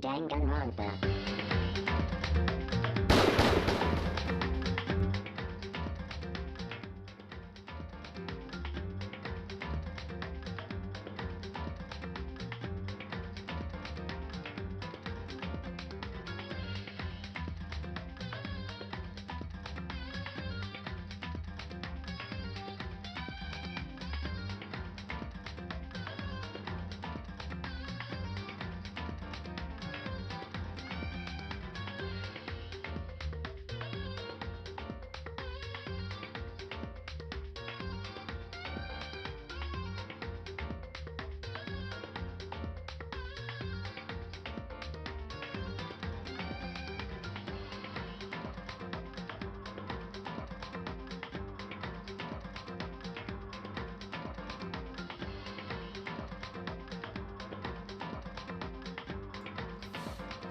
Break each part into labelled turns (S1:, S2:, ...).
S1: Danganronpa.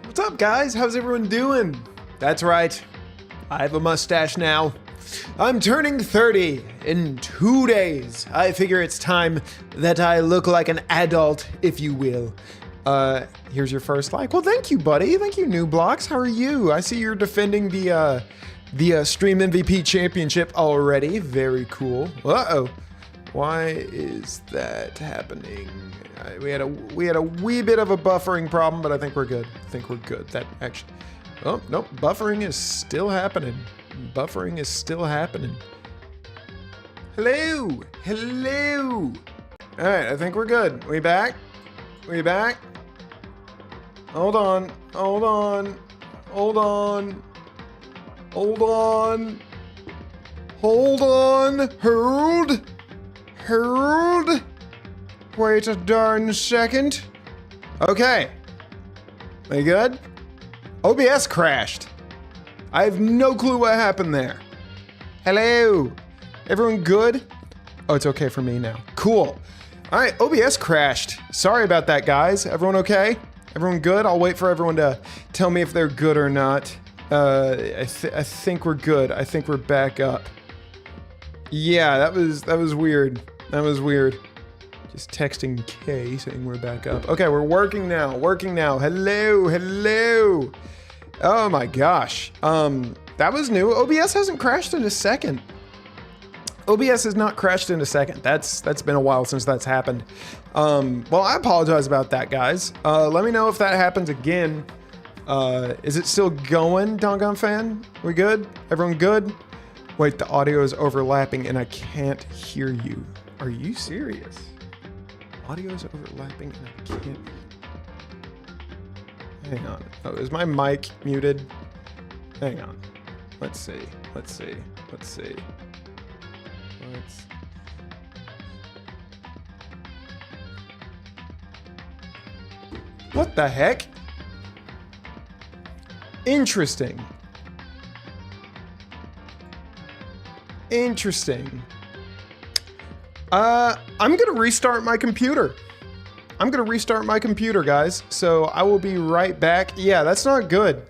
S2: What's up, guys? How's everyone doing? That's right, I have a mustache now. I'm turning 30 in 2 days. I figure it's time that I look like an adult, if you will. Here's your first like. Well, thank you, buddy. Thank you, New Blocks. How are you? I see you're defending the Stream MVP Championship already. Very cool. Uh-oh. Why is that happening? We had a wee bit of a buffering problem, but I think we're good. I think we're good. That actually, oh nope, buffering is still happening. Buffering is still happening. Hello, hello. All right, I think we're good. We back? We back? Hold on, hold on, hold on, hold on, hold on, hold. Wait a darn second. Okay. We good? OBS crashed. I have no clue what happened there. Hello. Everyone good? Oh, it's okay for me now. Cool. All right, OBS crashed. Sorry about that, guys. Everyone okay? Everyone good? I'll wait for everyone to tell me if they're good or not. I think we're good. I think we're back up. Yeah, that was weird. That was weird. Just texting Kay saying we're back up. Okay, we're working now. Working now. Hello, hello. Oh my gosh. That was new. OBS hasn't crashed in a second. OBS has not crashed in a second. That's been a while since that's happened. Well, I apologize about that, guys. Let me know if that happens again. Is it still going, Dangan fan? We good? Everyone good? Wait, the audio is overlapping and I can't hear you. Are you serious? Audio is overlapping and I can't. Hang on. Oh, is my mic muted? Hang on. Let's see. Let's see. Let's see. What the heck? Interesting. Interesting. I'm gonna restart my computer. I'm gonna restart my computer, guys. So I will be right back. Yeah, that's not good.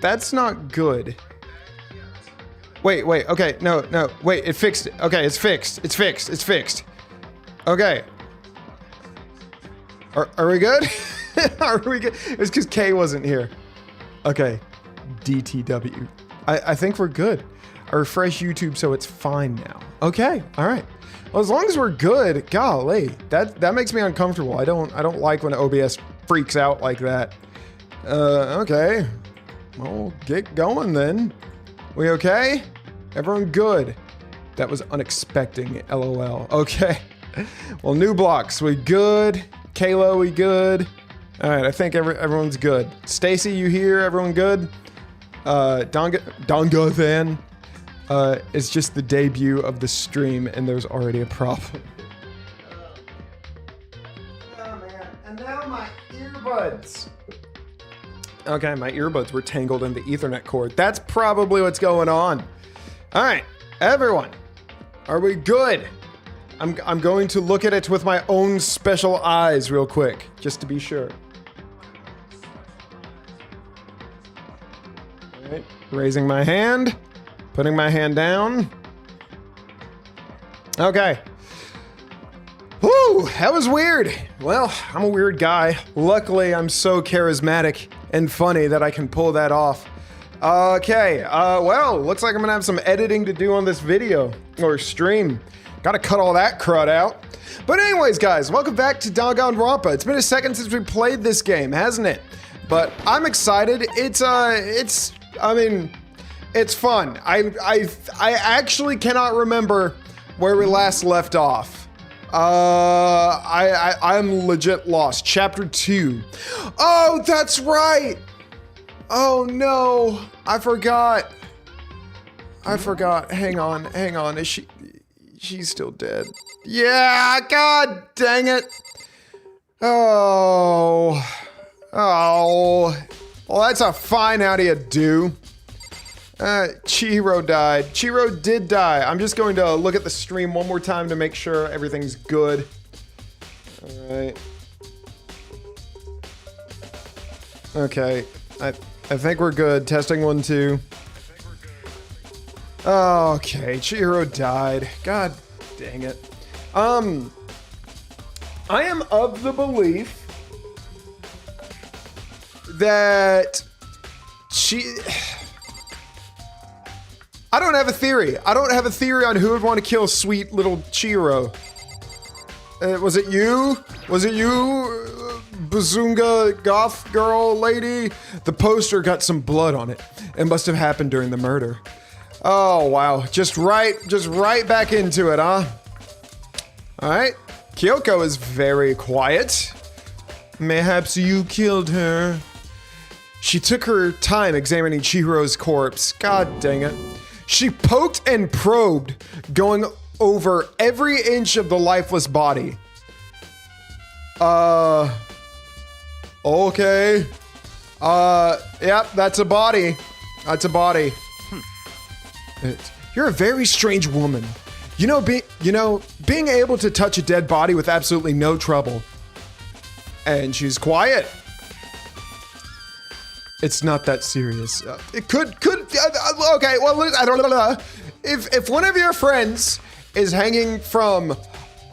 S2: That's not good. Wait, okay, no, wait, it fixed it. Okay, it's fixed, it's fixed. Okay. Are we good? Are we good? It's because Kay wasn't here. Okay, DTW. I think we're good. I refresh YouTube so it's fine now. Okay, all right. Well, as long as we're good, golly, that makes me uncomfortable. I don't like when OBS freaks out like that. Okay. Well, get going then. We okay? Everyone good? That was unexpected, LOL. Okay. Well, New Blocks, we good? Kayla, we good? All right, I think everyone's good. Stacy, you here? Everyone good? Donga fan. It's just the debut of the stream and there's already a problem. Oh man, and now my earbuds. Okay, my earbuds were tangled in the Ethernet cord. That's probably what's going on. All right, everyone, are we good? I'm going to look at it with my own special eyes real quick, just to be sure. All right, raising my hand. Putting my hand down. Okay. Woo! Whew, that was weird. Well, I'm a weird guy. Luckily, I'm so charismatic and funny that I can pull that off. Okay, well, looks like I'm gonna have some editing to do on this video, or stream. Gotta cut all that crud out. But anyways, guys, welcome back to Danganronpa. It's been a second since we played this game, hasn't it? But I'm excited. It's fun. I actually cannot remember where we last left off. I'm legit lost. Chapter 2. Oh, that's right. Oh no, I forgot. Hang on. She's still dead. Yeah, god dang it. Oh. Well, that's a fine how do you do. Chihiro died. Chihiro did die. I'm just going to look at the stream one more time to make sure everything's good. Alright. Okay. I think we're good. Testing 1, 2. Okay, Chihiro died. God dang it. I am of the belief that I don't have a theory. I don't have a theory on who would want to kill sweet little Chihiro. Was it you? Was it you, Bazunga goth girl lady? The poster got some blood on it. It must have happened during the murder. Oh, wow. Just right back into it, huh? All right. Kyoko is very quiet. Mayhaps you killed her. She took her time examining Chihiro's corpse. God dang it. She poked and probed, going over every inch of the lifeless body. Okay. Yep, that's a body. That's a body. You're a very strange woman. Being able to touch a dead body with absolutely no trouble. And she's quiet. It's not that serious. It could, okay, well, I don't know. If one of your friends is hanging from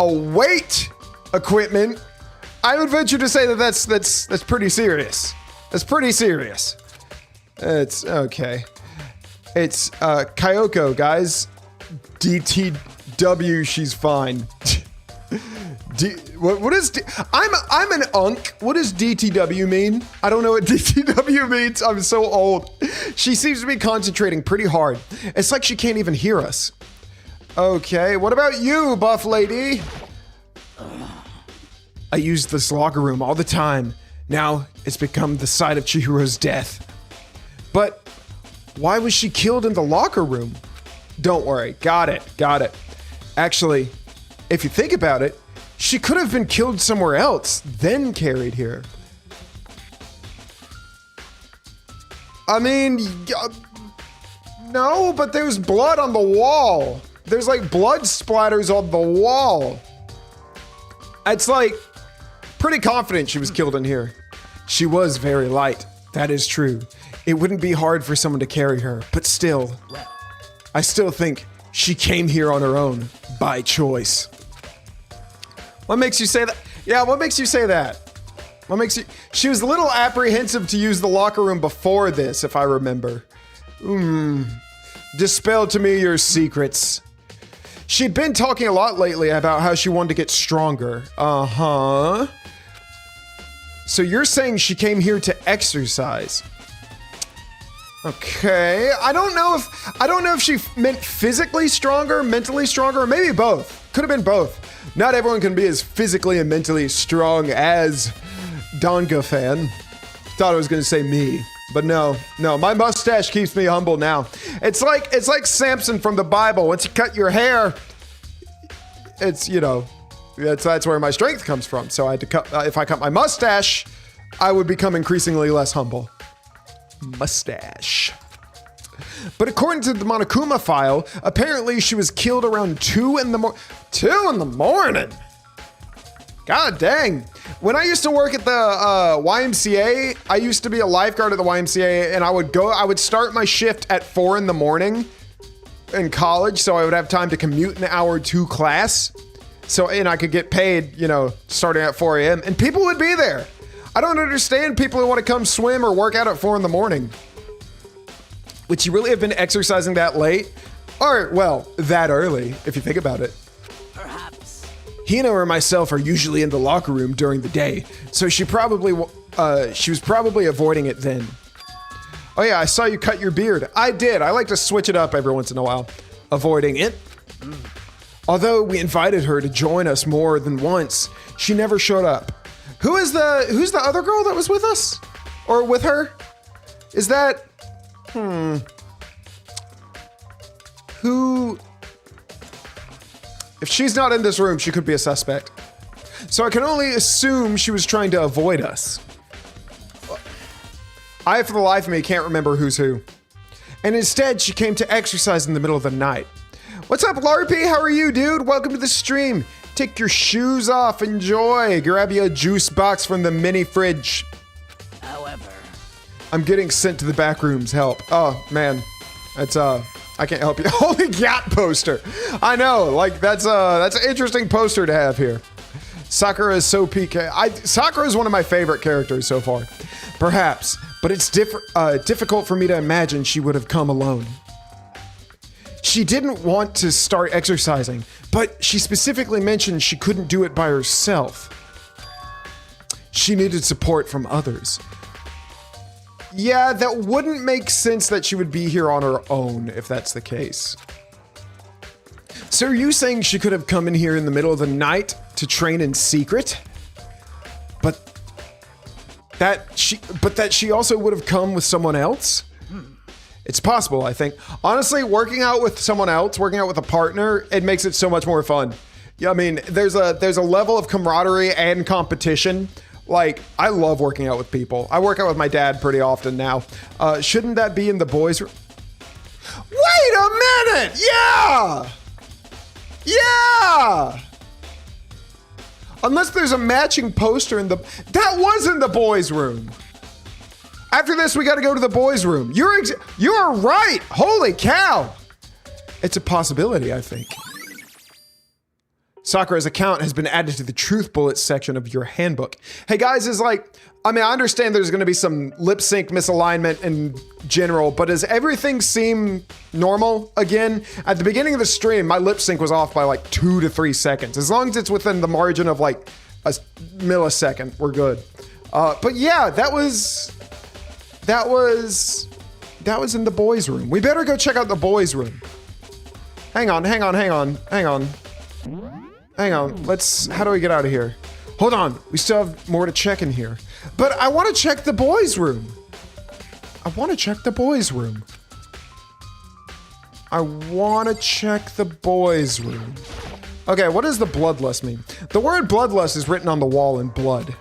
S2: a weight equipment, I would venture to say that that's pretty serious. That's pretty serious. It's, okay. It's, Kyoko, guys. DTW, she's fine. What is I'm an unk. What does DTW mean? I don't know what DTW means. I'm so old. She seems to be concentrating pretty hard. It's like she can't even hear us. Okay, what about you, buff lady? I use this locker room all the time. Now it's become the site of Chihiro's death. But why was she killed in the locker room? Don't worry, got it. Actually, if you think about it, she could have been killed somewhere else, then carried here. I mean, no, but there's blood on the wall. There's like blood splatters on the wall. It's like, pretty confident she was killed in here. She was very light, that is true. It wouldn't be hard for someone to carry her, but still, I still think she came here on her own, by choice. What makes you say that? Yeah, what makes you say that? What makes you... She was a little apprehensive to use the locker room before this, if I remember. Dispel to me your secrets. She'd been talking a lot lately about how she wanted to get stronger. Uh-huh. So you're saying she came here to exercise. Okay, I don't know if she meant physically stronger, mentally stronger, or maybe both. Could have been both. Not everyone can be as physically and mentally strong as Danga fan. Thought I was gonna say me, but no, my mustache keeps me humble now. It's like Samson from the Bible. Once you cut your hair, it's, that's where my strength comes from. So I had to cut, if I cut my mustache, I would become increasingly less humble. Mustache. But according to the Monokuma file, apparently she was killed around 2 in the morning. God dang. When I used to work at the YMCA, I used to be a lifeguard at the YMCA, and I would start my shift at 4 in the morning in college, so I would have time to commute an hour to class. and I could get paid, starting at 4 a.m. and people would be there. I don't understand people who want to come swim or work out at 4 in the morning. Would you really have been exercising that late? Or, well, that early, if you think about it.
S1: Perhaps.
S2: Hina or myself are usually in the locker room during the day, so she was probably avoiding it then. Oh yeah, I saw you cut your beard. I did. I like to switch it up every once in a while. Avoiding it. Although we invited her to join us more than once, she never showed up. Who's the other girl that was with us? Or with her? Is that... Who... If she's not in this room, she could be a suspect. So I can only assume she was trying to avoid us. I, for the life of me, can't remember who's who. And instead, she came to exercise in the middle of the night. What's up, Larpy? How are you, dude? Welcome to the stream. Take your shoes off. Enjoy. Grab you a juice box from the mini fridge.
S1: However,
S2: I'm getting sent to the back rooms. Help. Oh, man. That's, I can't help you. Holy Gap poster. I know. Like, that's an interesting poster to have here. Sakura is so PK. Sakura is one of my favorite characters so far. Perhaps. But it's difficult for me to imagine she would have come alone. She didn't want to start exercising, but she specifically mentioned she couldn't do it by herself. She needed support from others. Yeah, that wouldn't make sense that she would be here on her own if that's the case. So are you saying she could have come in here in the middle of the night to train in secret? But that she also would have come with someone else? It's possible, I think. Honestly, working out with someone else, working out with a partner, it makes it so much more fun. Yeah, I mean, there's a level of camaraderie and competition. Like, I love working out with people. I work out with my dad pretty often now. Shouldn't that be in the boys' room? Wait a minute! Yeah! Yeah! Unless there's a matching poster in the... That was in the boys' room. After this, we got to go to the boys' room. You're right. Holy cow. It's a possibility, I think. Sakura's account has been added to the truth bullets section of your handbook. Hey guys, I understand there's going to be some lip sync misalignment in general, but does everything seem normal again? At the beginning of the stream, my lip sync was off by like 2 to 3 seconds. As long as it's within the margin of like a millisecond, we're good. But yeah, that was in the boys' room. We better go check out the boys' room. Hang on. How do we get out of here? Hold on, we still have more to check in here. But I want to check the boys' room. Okay, what does the bloodlust mean? The word bloodlust is written on the wall in blood.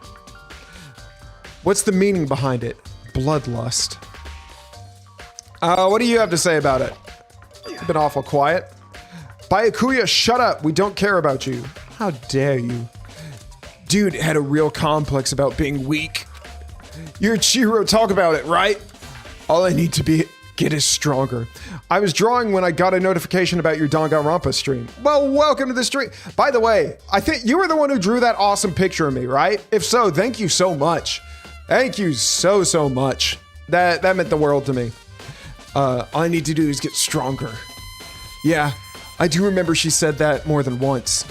S2: What's the meaning behind it? Bloodlust. What do you have to say about it? Been awful quiet. Byakuya, shut up. We don't care about you. How dare you? Dude had a real complex about being weak. You're Chihiro, talk about it, right? All I need to get is stronger. I was drawing when I got a notification about your Danganronpa stream. Well, welcome to the stream. By the way, I think you were the one who drew that awesome picture of me, right? If so, thank you so much. Thank you so much. That meant the world to me. All I need to do is get stronger. Yeah, I do remember she said that more than once.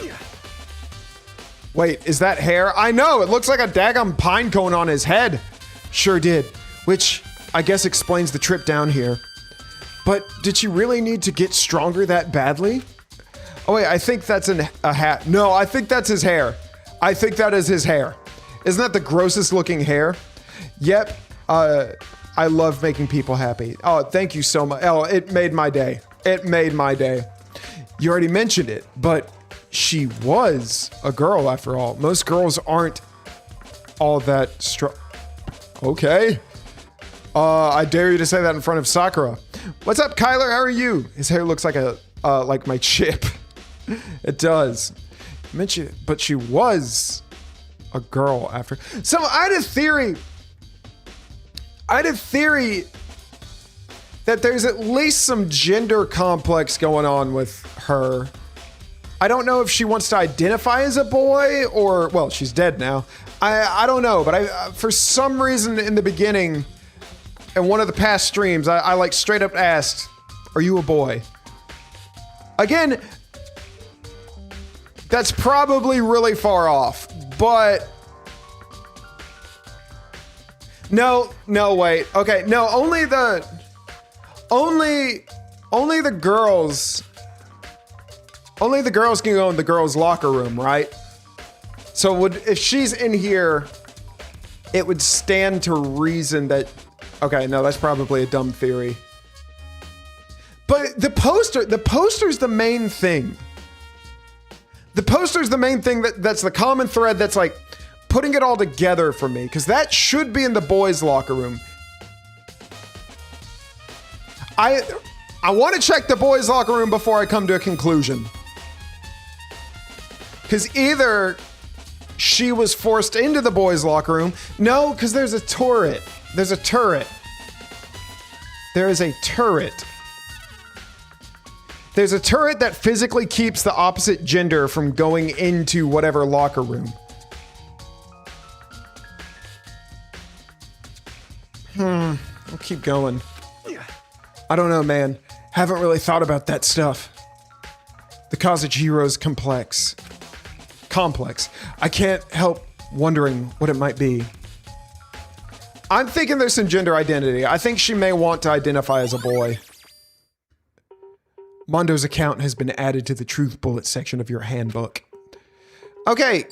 S2: Wait, is that hair? I know, it looks like a daggum pine cone on his head. Sure did, which I guess explains the trip down here. But did she really need to get stronger that badly? Oh wait, I think that's a hat. No, I think that's his hair. I think that is his hair. Isn't that the grossest looking hair? Yep, I love making people happy. Oh, thank you so much. Oh, it made my day. It made my day. You already mentioned it, but she was a girl after all. Most girls aren't all that strong. Okay. I dare you to say that in front of Sakura. What's up, Kyler? How are you? His hair looks like like my chip. It does. But she was a girl after. So I had a theory that there's at least some gender complex going on with her. I don't know if she wants to identify as a boy or, well, she's dead now. I don't know, but I for some reason in the beginning, in one of the past streams, I like straight up asked, are you a boy? Again, that's probably really far off, but no, wait. Okay, no, only the girls can go in the girls' locker room, right? So if she's in here, it would stand to reason that, okay, no, that's probably a dumb theory. But the poster's the main thing. The poster's the main thing that's the common thread that's like putting it all together for me, because that should be in the boys' locker room. I want to check the boys' locker room before I come to a conclusion. Because either she was forced into the boys' locker room. No, because there's a turret. There's a turret. There is a turret. There's a turret that physically keeps the opposite gender from going into whatever locker room. I'll keep going. I don't know, man. Haven't really thought about that stuff. The Kazuchiro's complex. I can't help wondering what it might be. I'm thinking there's some gender identity. I think she may want to identify as a boy. Mondo's account has been added to the truth bullet section of your handbook. Okay.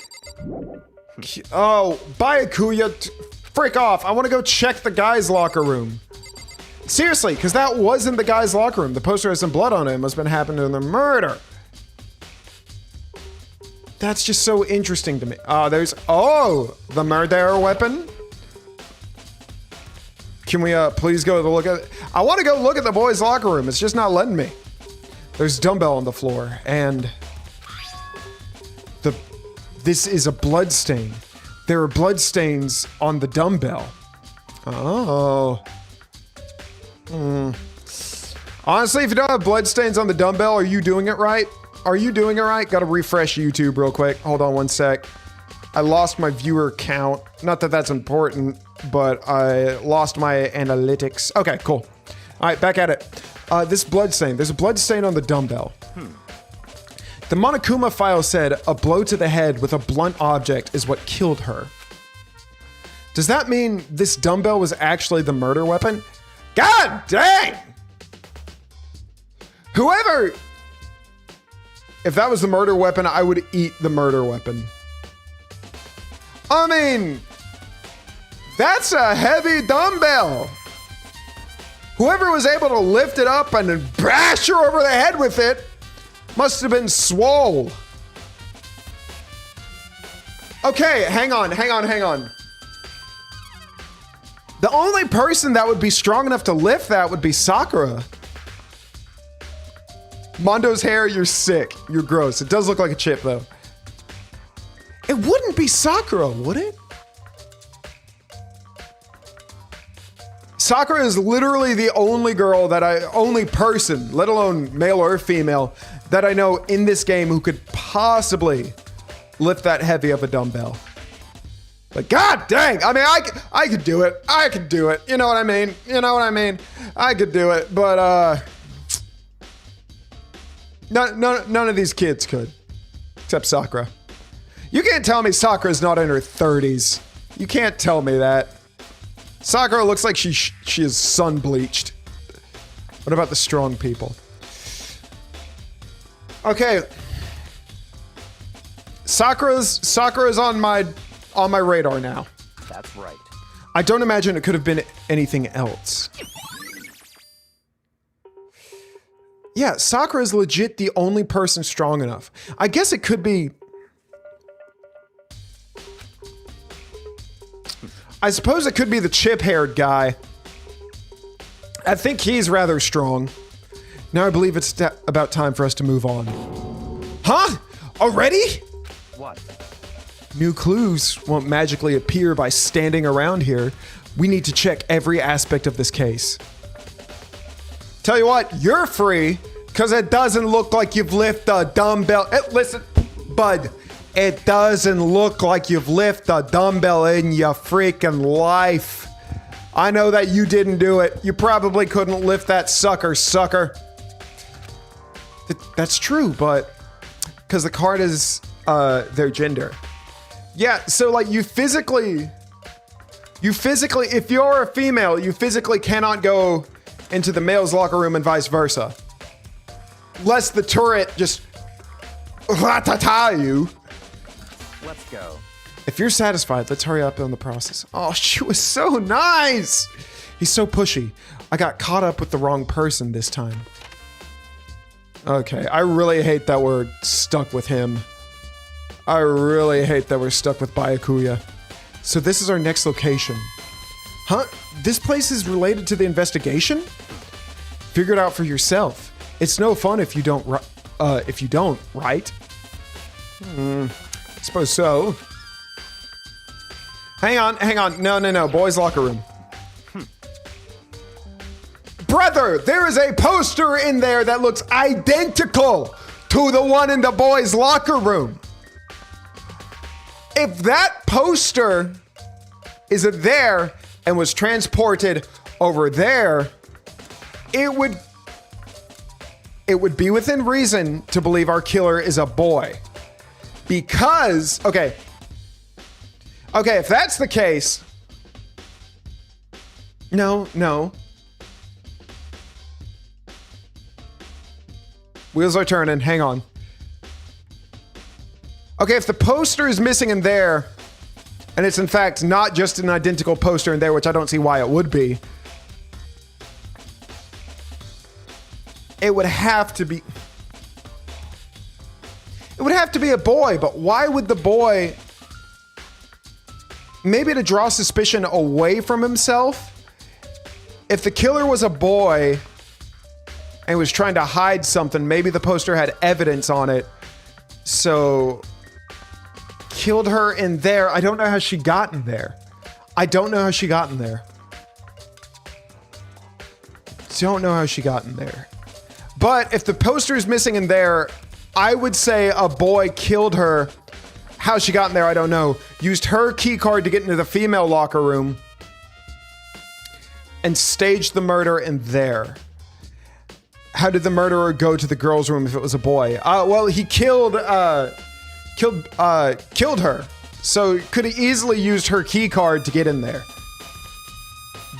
S2: Oh, bye, Akuya. Frick off. I want to go check the guys' locker room. Seriously, because that wasn't the guy's locker room. The poster has some blood on it. It must have been happening in the murder. That's just so interesting to me. The murder weapon. Can we please go look at it? I want to go look at the boys' locker room. It's just not letting me. There's a dumbbell on the floor, and this is a blood stain. There are blood stains on the dumbbell. Oh. Honestly, if you don't have blood stains on the dumbbell, are you doing it right? Gotta refresh YouTube real quick. Hold on one sec. I lost my viewer count. Not that that's important, but I lost my analytics. Okay, cool. All right, back at it. This blood stain. There's a blood stain on the dumbbell. The Monokuma file said a blow to the head with a blunt object is what killed her. Does that mean this dumbbell was actually the murder weapon? God dang! Whoever... If that was the murder weapon, I would eat the murder weapon. I mean, that's a heavy dumbbell. Whoever was able to lift it up and then bash her over the head with it must have been swole. Okay, hang on. The only person that would be strong enough to lift that would be Sakura. Mondo's hair, you're sick. You're gross. It does look like a chip, though. It wouldn't be Sakura, would it? Sakura is literally the only only person, let alone male or female, that I know in this game who could possibly lift that heavy of a dumbbell. But god dang, I mean, I could do it. I could do it. You know what I mean? I could do it, but none of these kids could, except Sakura. You can't tell me Sakura's not in her 30s. You can't tell me that. Sakura looks like she is sun bleached. What about the strong people? Okay. Sakura's on my radar now.
S1: That's right.
S2: I don't imagine it could have been anything else. Yeah, Sakura is legit the only person strong enough. I guess it could be... I suppose it could be the chip-haired guy. I think he's rather strong. Now I believe it's about time for us to move on. Huh? Already?
S1: What?
S2: New clues won't magically appear by standing around here. We need to check every aspect of this case. Tell you what, you're free, Because it doesn't look like you've lifted a dumbbell. Listen, bud, it doesn't look like you've lifted a dumbbell in your freaking life. I know that you didn't do it. You probably couldn't lift that sucker. That's true, but because the card is their gender. Yeah, so like you physically, if you're a female, you physically cannot go into the male's locker room and vice versa. Lest the turret just you.
S1: Let's go.
S2: If you're satisfied, let's hurry up on the process. Oh, she was so nice. He's so pushy. I got caught up with the wrong person this time. Okay, I really hate that we're stuck with him. I really hate that we're stuck with Byakuya. So this is our next location. Huh? This place is related to the investigation? Figure it out for yourself. It's no fun if you don't, right? I suppose so. Hang on. No. Boys' locker room. Brother, there is a poster in there that looks identical to the one in the boys' locker room. If that poster is there and was transported over there, it would be within reason to believe our killer is a boy. Because, okay, if that's the case, no. Wheels are turning, hang on. Okay, if the poster is missing in there, and it's in fact not just an identical poster in there, which I don't see why it would be, it would have to be a boy, but why would the boy, maybe to draw suspicion away from himself? If the killer was a boy and was trying to hide something, maybe the poster had evidence on it, so killed her in there. I don't know how she got in there. Don't know how she got in there. But if the poster is missing in there, I would say a boy killed her. How she got in there, I don't know. Used her key card to get into the female locker room and staged the murder in there. How did the murderer go to the girls' room if it was a boy? Well, he killed her. So could have easily used her key card to get in there.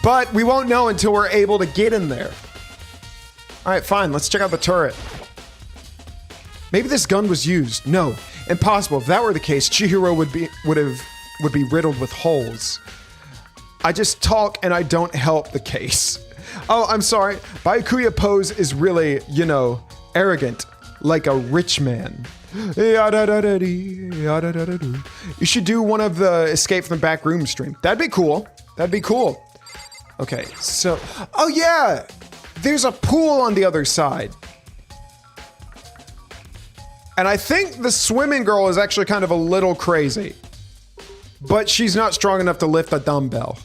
S2: But we won't know until we're able to get in there. All right, fine. Let's check out the turret. Maybe this gun was used. No, impossible. If that were the case, Chihiro would be riddled with holes. I just talk and I don't help the case. Oh, I'm sorry. Byakuya pose is really, arrogant, like a rich man. You should do one of the Escape from the Back Room stream. That'd be cool. Okay, so, oh yeah, there's a pool on the other side. And I think the swimming girl is actually kind of a little crazy, but she's not strong enough to lift a dumbbell.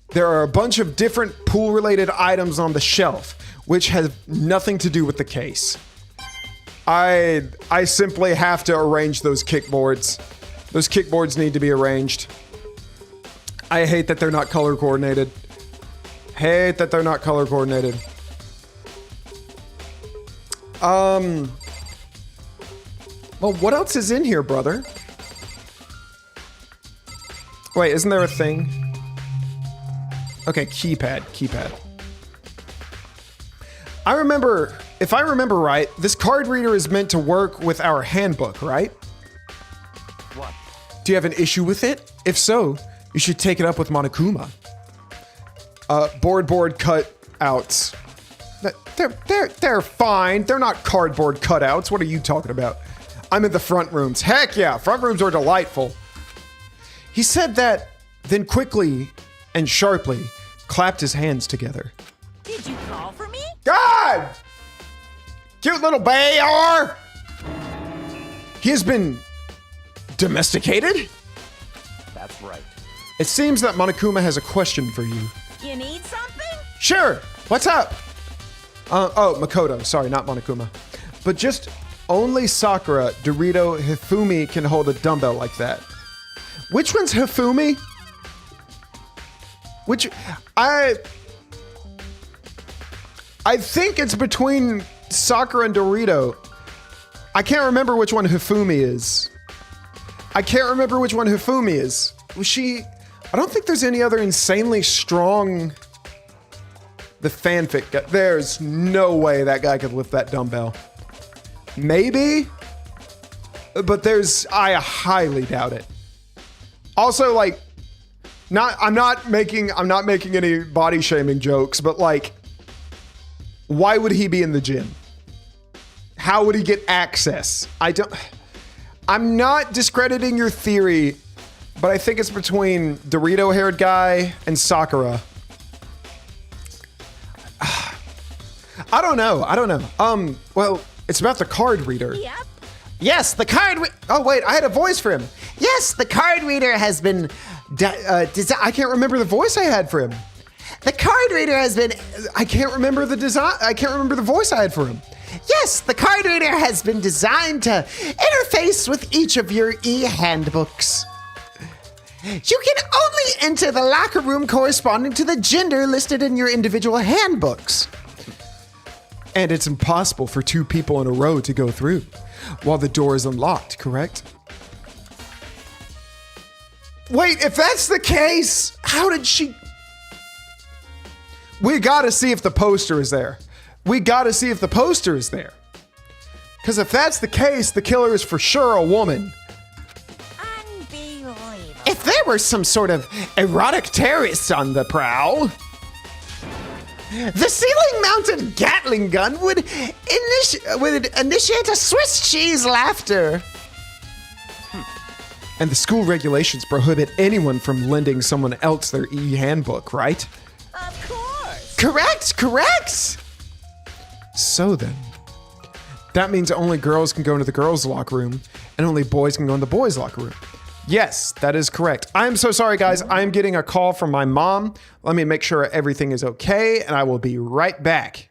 S2: There are a bunch of different pool-related items on the shelf, which has nothing to do with the case. I simply have to arrange those kickboards. Those kickboards need to be arranged. I hate that they're not color coordinated. Well, what else is in here, brother? Wait, isn't there a thing? Okay, keypad. If I remember right, this card reader is meant to work with our handbook, right?
S1: What?
S2: Do you have an issue with it? If so, you should take it up with Monokuma. Board cutouts. They're fine. They're not cardboard cutouts. What are you talking about? I'm in the front rooms. Heck yeah, front rooms are delightful. He said that, then quickly and sharply clapped his hands together.
S3: Did you call for me?
S2: God! Cute little bear! He has been domesticated?
S1: That's right.
S2: It seems that Monokuma has a question for you.
S3: You need something?
S2: Sure, what's up? Makoto. Sorry, not Monokuma. But just only Sakura, Dorito, Hifumi can hold a dumbbell like that. Which one's Hifumi? Which I think it's between Sakura and Dorito. I can't remember which one Hifumi is. Was she? I don't think there's any other insanely strong. The fanfic guy. There's no way that guy could lift that dumbbell. Maybe, but I highly doubt it. Also, like, I'm not making any body shaming jokes, but like, why would he be in the gym? How would he get access? I'm not discrediting your theory, but I think it's between Dorito-haired guy and Sakura. I don't know. Well, it's about the card reader.
S3: Yep.
S2: Yes, the card. Oh wait, I had a voice for him. Yes, the card reader has been. I can't remember the voice I had for him. The card reader has been. I can't remember the design. I can't remember the voice I had for him. Yes, the card reader has been designed to interface with each of your e-handbooks. You can only enter the locker room corresponding to the gender listed in your individual handbooks. And it's impossible for two people in a row to go through while the door is unlocked, correct? Wait, if that's the case, how did she... We gotta see if the poster is there. Because if that's the case, the killer is for sure a woman.
S3: Unbelievable.
S2: If there were some sort of erotic terrorists on the prowl... The ceiling-mounted Gatling gun would initiate a Swiss cheese laughter. And the school regulations prohibit anyone from lending someone else their e-handbook, right?
S3: Of course.
S2: Correct! So then, that means only girls can go into the girls' locker room, and only boys can go in the boys' locker room. Yes, that is correct. I'm so sorry, guys. I'm getting a call from my mom. Let me make sure everything is okay, and I will be right back.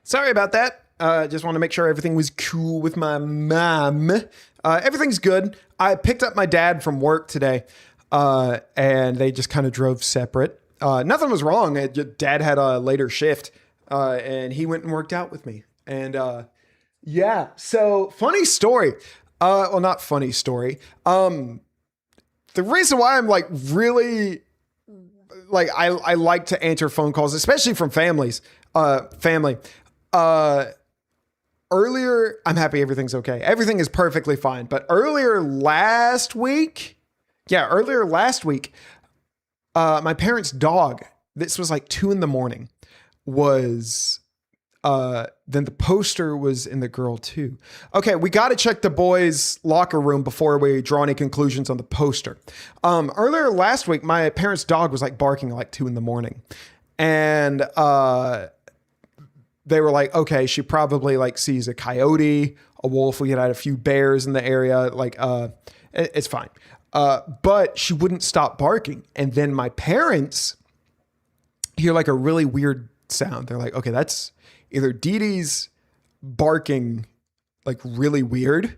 S2: Sorry about that. Just want to make sure everything was cool with my mom. Everything's good. I picked up my dad from work today, and they just kind of drove separate. Nothing was wrong. Dad had a later shift, and he went and worked out with me. And yeah, so funny story. Well, not funny story. The reason why I'm like really like I like to answer phone calls, especially from family. Earlier, I'm happy everything's okay. Everything is perfectly fine. But earlier last week, my parents' dog, this was like 2 a.m, was, then the poster was in the girl too. Okay, we got to check the boys' locker room before we draw any conclusions on the poster. Earlier last week, my parents' dog was like barking like 2 a.m. And they were like, okay, she probably like sees a coyote, a wolf. We had a few bears in the area. Like, it's fine. But she wouldn't stop barking. And then my parents hear like a really weird sound. They're like, okay, that's either Dee Dee's barking like really weird,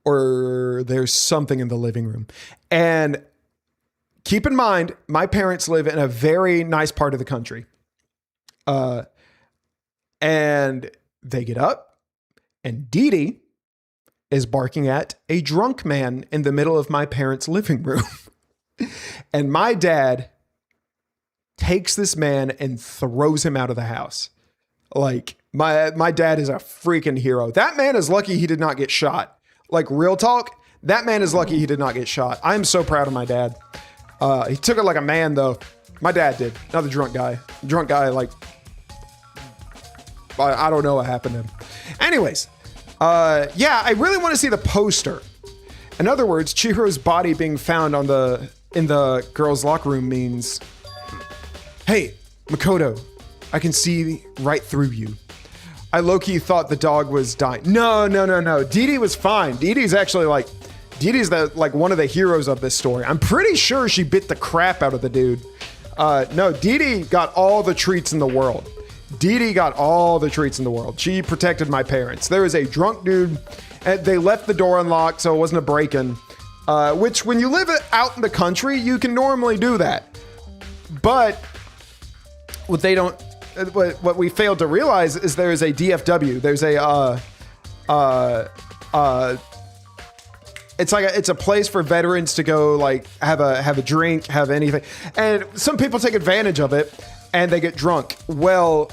S2: or there's something in the living room. And keep in mind, my parents live in a very nice part of the country. And they get up and Dee Dee is barking at a drunk man in the middle of my parents' living room. And my dad takes this man and throws him out of the house. Like, my dad is a freaking hero. That man is lucky he did not get shot. Like, real talk, that man is lucky he did not get shot. I'm so proud of my dad. He took it like a man, though. My dad did, not the drunk guy. Drunk guy, like, I don't know what happened to him. Anyways, yeah, I really want to see the poster. In other words, Chihiro's body being found in the girls' locker room means, hey, Makoto, I can see right through you. I low-key thought the dog was dying. No. Dee Dee was fine. Dee Dee's actually like, Dee Dee's one of the heroes of this story. I'm pretty sure she bit the crap out of the dude. No, Dee Dee got all the treats in the world. Dee Dee got all the treats in the world. She protected my parents. There was a drunk dude, and they left the door unlocked, so it wasn't a break-in. Which, when you live out in the country, you can normally do that. But what we failed to realize is there is a DFW. There's it's a place for veterans to go, like, have a drink, have anything. And some people take advantage of it and they get drunk. Well,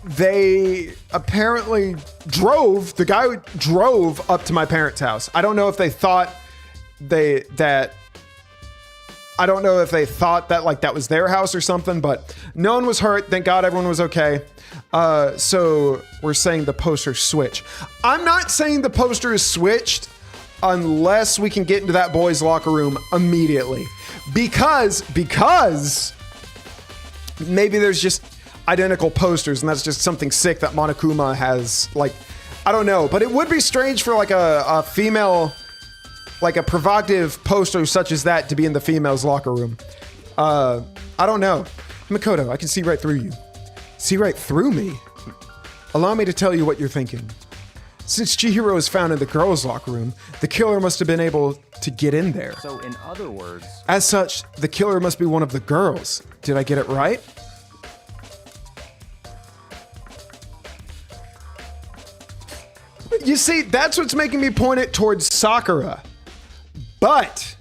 S2: they apparently the guy drove up to my parents' house. I don't know if they thought that like that was their house or something, but no one was hurt. Thank God everyone was okay. So we're saying the poster switch. I'm not saying the poster is switched unless we can get into that boys' locker room immediately. Because maybe there's just identical posters and that's just something sick that Monokuma has. Like, I don't know, but it would be strange for like a female, like a provocative poster such as that to be in the female's locker room. I don't know. Makoto, I can see right through you. See right through me? Allow me to tell you what you're thinking. Since Chihiro is found in the girls' locker room, the killer must have been able to get in there.
S1: So in other words...
S2: As such, the killer must be one of the girls. Did I get it right? You see, that's what's making me point it towards Sakura. But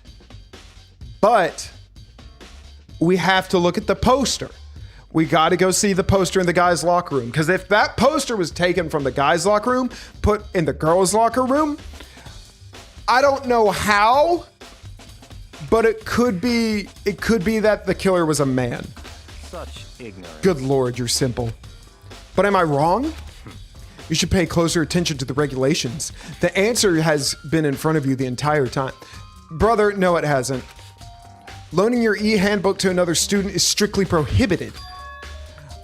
S2: we have to look at the poster. We got to go see the poster in the guys' locker room. Because if that poster was taken from the guys' locker room, put in the girls' locker room, I don't know how, but it could be that the killer was a man.
S1: Such ignorance.
S2: Good Lord, you're simple. But am I wrong? You should pay closer attention to the regulations. The answer has been in front of you the entire time. Brother, no, it hasn't. Loaning your e-handbook to another student is strictly prohibited.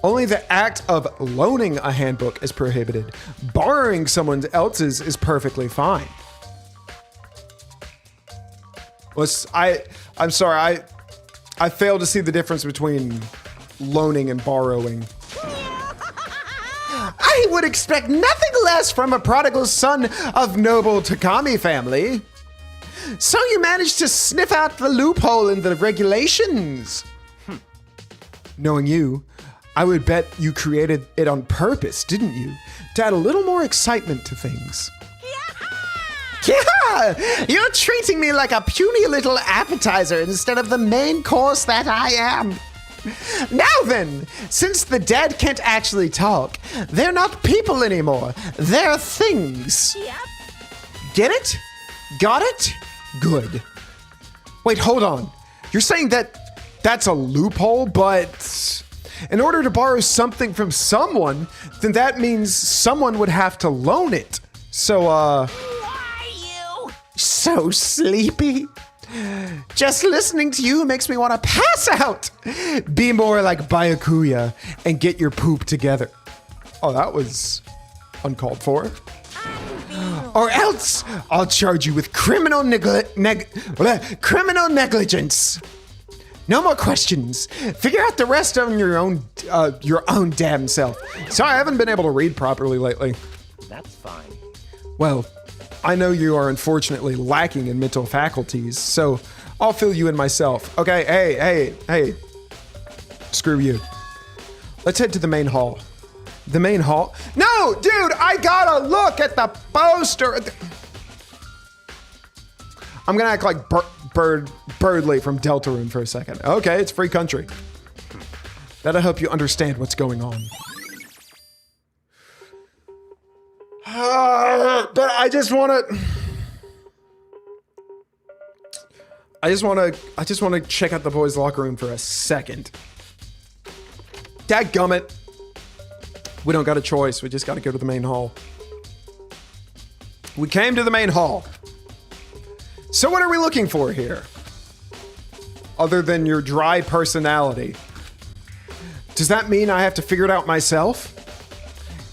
S2: Only the act of loaning a handbook is prohibited. Borrowing someone else's is perfectly fine. I'm sorry, I failed to see the difference between loaning and borrowing. I would expect nothing less from a prodigal son of noble Takami family. So you managed to sniff out the loophole in the regulations. Knowing you, I would bet you created it on purpose, didn't you? To add a little more excitement to things. Yeah! You're treating me like a puny little appetizer instead of the main course that I am. Now then, since the dead can't actually talk, they're not people anymore. They're things.
S3: Yep.
S2: Get it? Got it? Good. Wait, hold on. You're saying that that's a loophole, but in order to borrow something from someone, then that means someone would have to loan it. So,
S3: Why you?
S2: so sleepy. Just listening to you makes me want to pass out. Be more like Byakuya and get your poop together. Oh, that was uncalled for. Or else I'll charge you with criminal negligence. No more questions. Figure out the rest on your own damn self. Sorry, I haven't been able to read properly lately.
S1: That's fine.
S2: Well, I know you are unfortunately lacking in mental faculties, so I'll fill you in myself. Okay, hey. Screw you. Let's head to the main hall. The main hall? No, dude, I gotta look at the poster. I'm gonna act like Birdley from Deltarune for a second. Okay, it's free country. That'll help you understand what's going on. But I just want to check out the boys' locker room for a second. Dadgummit. We don't got a choice. We just got to go to the main hall. We came to the main hall. So what are we looking for here? Other than your dry personality. Does that mean I have to figure it out myself?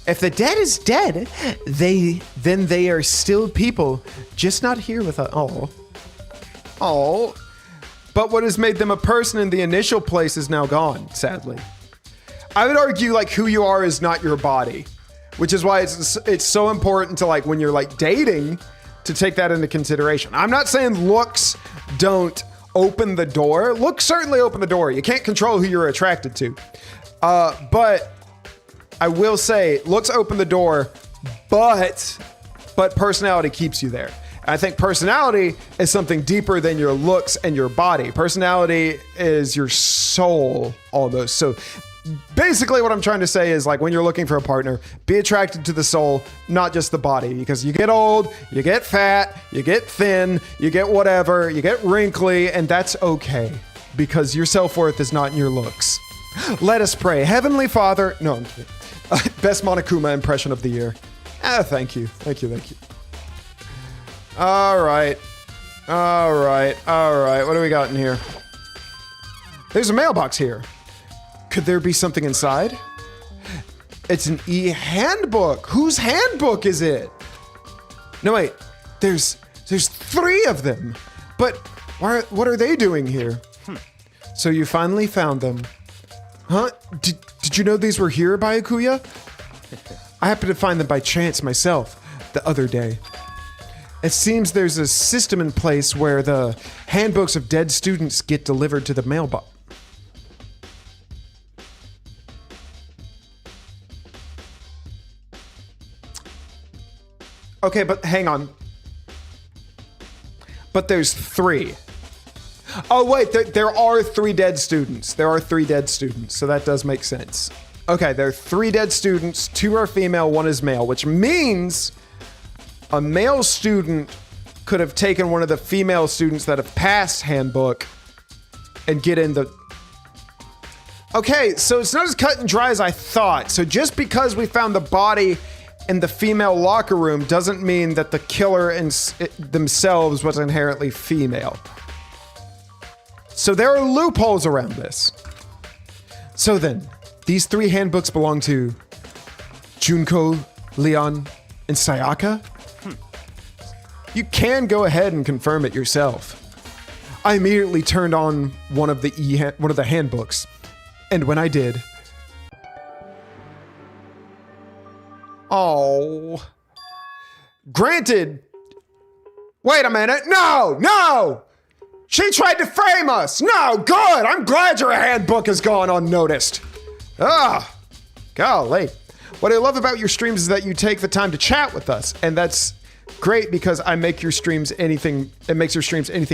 S2: If the dead is dead, then they are still people, just not here with us. Oh. But what has made them a person in the initial place is now gone, sadly. I would argue like who you are is not your body, which is why it's so important to like when you're like dating to take that into consideration. I'm not saying looks don't open the door. Looks certainly open the door. You can't control who you're attracted to. But I will say looks open the door, but personality keeps you there. I think personality is something deeper than your looks and your body. Personality is your soul almost. So basically what I'm trying to say is like when you're looking for a partner, be attracted to the soul, not just the body, because you get old, you get fat, you get thin, you get whatever, you get wrinkly, and that's okay because your self-worth is not in your looks. Let us pray. Heavenly Father, no, I'm kidding. Best Monokuma impression of the year. Thank you. All right. What do we got in here? There's a mailbox here. Could there be something inside? It's an e-handbook. Whose handbook is it? No, wait. There's 3 of them. But what are they doing here? So you finally found them. Huh? Did you know these were here, Byakuya? I happened to find them by chance myself the other day. It seems there's a system in place where the handbooks of dead students get delivered to the mailbox. Okay, but hang on. But there's 3. Oh, wait, there are 3 dead students. So that does make sense. Okay, there are 3 dead students. 2 are female, 1 is male, which means a male student could have taken one of the female students that have passed handbook and get in the... Okay, so it's not as cut and dry as I thought. So just because we found the body in the female locker room doesn't mean that the killer themselves was inherently female. So there are loopholes around this. So then, these 3 handbooks belong to Junko, Leon, and Sayaka? You can go ahead and confirm it yourself. I immediately turned on one of the handbooks, and when I did... Oh. Granted. Wait a minute. No! She tried to frame us! No, good! I'm glad your handbook has gone unnoticed. Golly. What I love about your streams is that you take the time to chat with us, and that's great because it makes your streams anything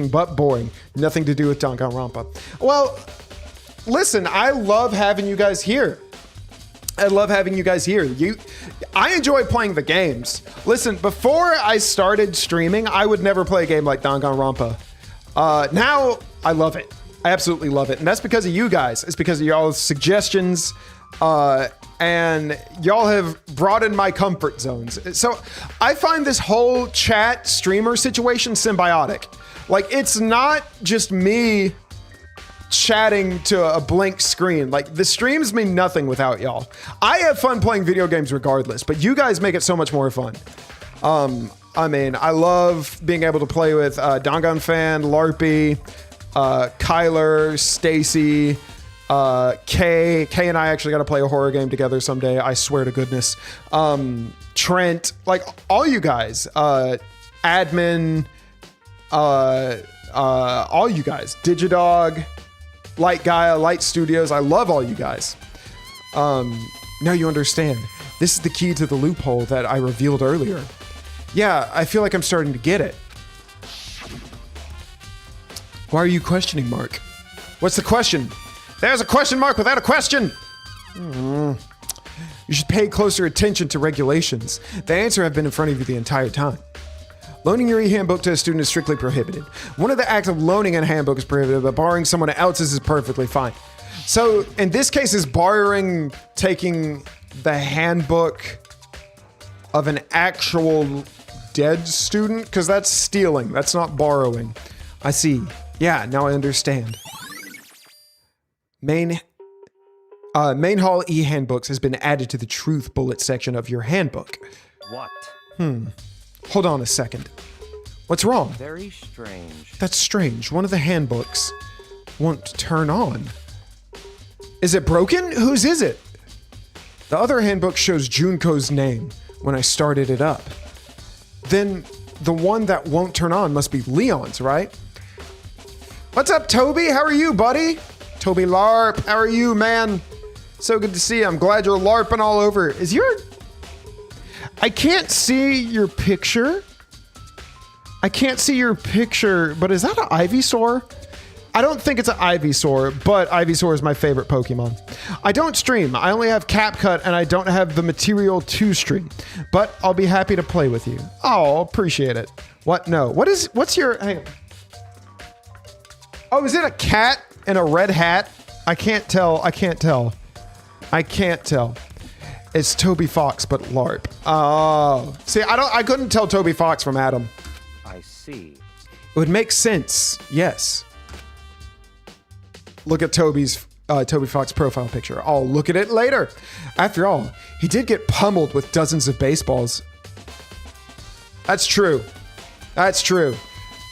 S2: but boring. Nothing to do with Danganronpa. Well, listen, I love having you guys here. I enjoy playing the games. Listen, before I started streaming, I would never play a game like Danganronpa. Now I love it. I absolutely love it. And that's because of you guys. It's because of y'all's suggestions. And y'all have broadened my comfort zones. So I find this whole chat streamer situation symbiotic. Like, it's not just me chatting to a blank screen. Like, the streams mean nothing without y'all. I have fun playing video games regardless, but you guys make it so much more fun. I mean, I love being able to play with Danganronpa, Larpy, Kyler, Stacy, Kay and I actually got to play a horror game together someday. I swear to goodness. Trent, like all you guys, admin, all you guys, Digidog, Light Gaia, Light Studios. I love all you guys. Now you understand. This is the key to the loophole that I revealed earlier. Yeah, I feel like I'm starting to get it. Why are you questioning, Mark? What's the question? There's a question mark without a question. You should pay closer attention to regulations. The answer have been in front of you the entire time. Loaning your e-handbook to a student is strictly prohibited. One of the acts of loaning a handbook is prohibited, but borrowing someone else's is perfectly fine. So in this case, is borrowing taking the handbook of an actual dead student? Because that's stealing. That's not borrowing. I see. Yeah, now I understand. Main Hall e-handbooks has been added to the truth bullet section of your handbook.
S1: What?
S2: Hold on a second. What's wrong?
S1: Very strange.
S2: That's strange. One of the handbooks won't turn on. Is it broken? Whose is it? The other handbook shows Junko's name when I started it up. Then the one that won't turn on must be Leon's, right? What's up, Toby? How are you, buddy? Toby LARP, how are you, man? So good to see you. I'm glad you're LARPing all over. Is your... I can't see your picture. I can't see your picture, but is that an Ivysaur? I don't think it's an Ivysaur, but Ivysaur is my favorite Pokemon. I don't stream. I only have CapCut and I don't have the material to stream, but I'll be happy to play with you. Oh, appreciate it. What? No. What's your... Hang on. Oh, is it a cat in a red hat? I can't tell. I can't tell. I can't tell. It's Toby Fox, but LARP. Oh, see, I couldn't tell Toby Fox from Adam.
S1: I see.
S2: It would make sense. Yes. Look at Toby Fox profile picture. I'll look at it later. After all, he did get pummeled with dozens of baseballs. That's true. That's true.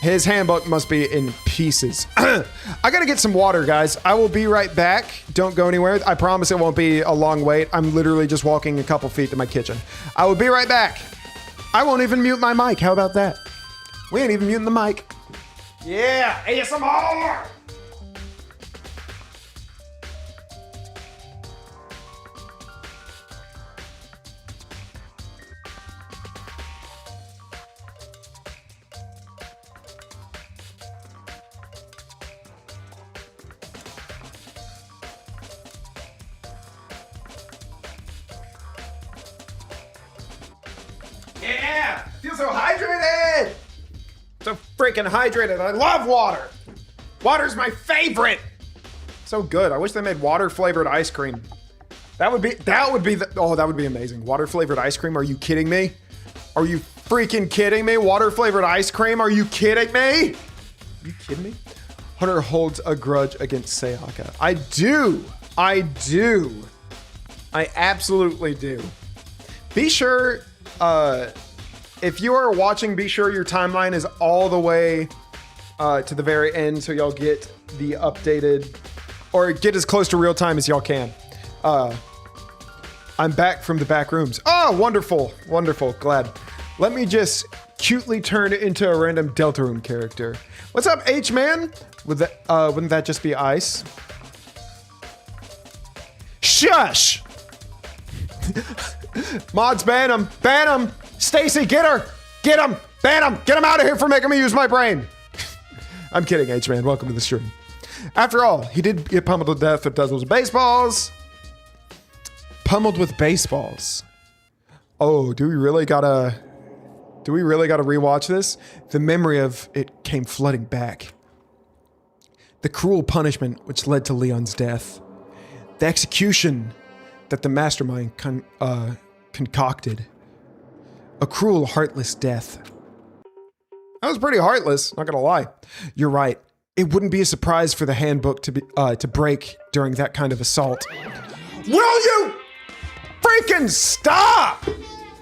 S2: His handbook must be in pieces. I gotta get some water, guys. I will be right back. Don't go anywhere. I promise it won't be a long wait. I'm literally just walking a couple feet to my kitchen. I will be right back. I won't even mute my mic. How about that? We ain't even muting the mic. Yeah, ASMR! Yeah! Feel so hydrated! So freaking hydrated. I love water. Water's my favorite. So good. I wish they made water flavored ice cream. That would be amazing. Water flavored ice cream. Are you kidding me? Are you freaking kidding me? Water flavored ice cream. Are you kidding me? Are you kidding me? Hunter holds a grudge against Sayaka. I do. I absolutely do. Be sure, if you are watching, be sure your timeline is all the way to the very end so y'all get the updated, or get as close to real time as y'all can. I'm back from the back rooms. Oh, wonderful, wonderful, glad. Let me just cutely turn into a random Deltarune character. What's up, H-Man? Wouldn't that just be ice? Shush! Mods, ban him! Ban him! Stacy, get her! Get him! Ban him! Get him out of here for making me use my brain! I'm kidding, H-Man. Welcome to the stream. After all, he did get pummeled to death with dozens of baseballs. Pummeled with baseballs. Oh, do we really gotta rewatch this? The memory of it came flooding back. the cruel punishment which led to Leon's death, the execution that the mastermind concocted, a cruel, heartless death. That was pretty heartless, not gonna lie. You're right. It wouldn't be a surprise for the handbook to break during that kind of assault. Will you freaking stop?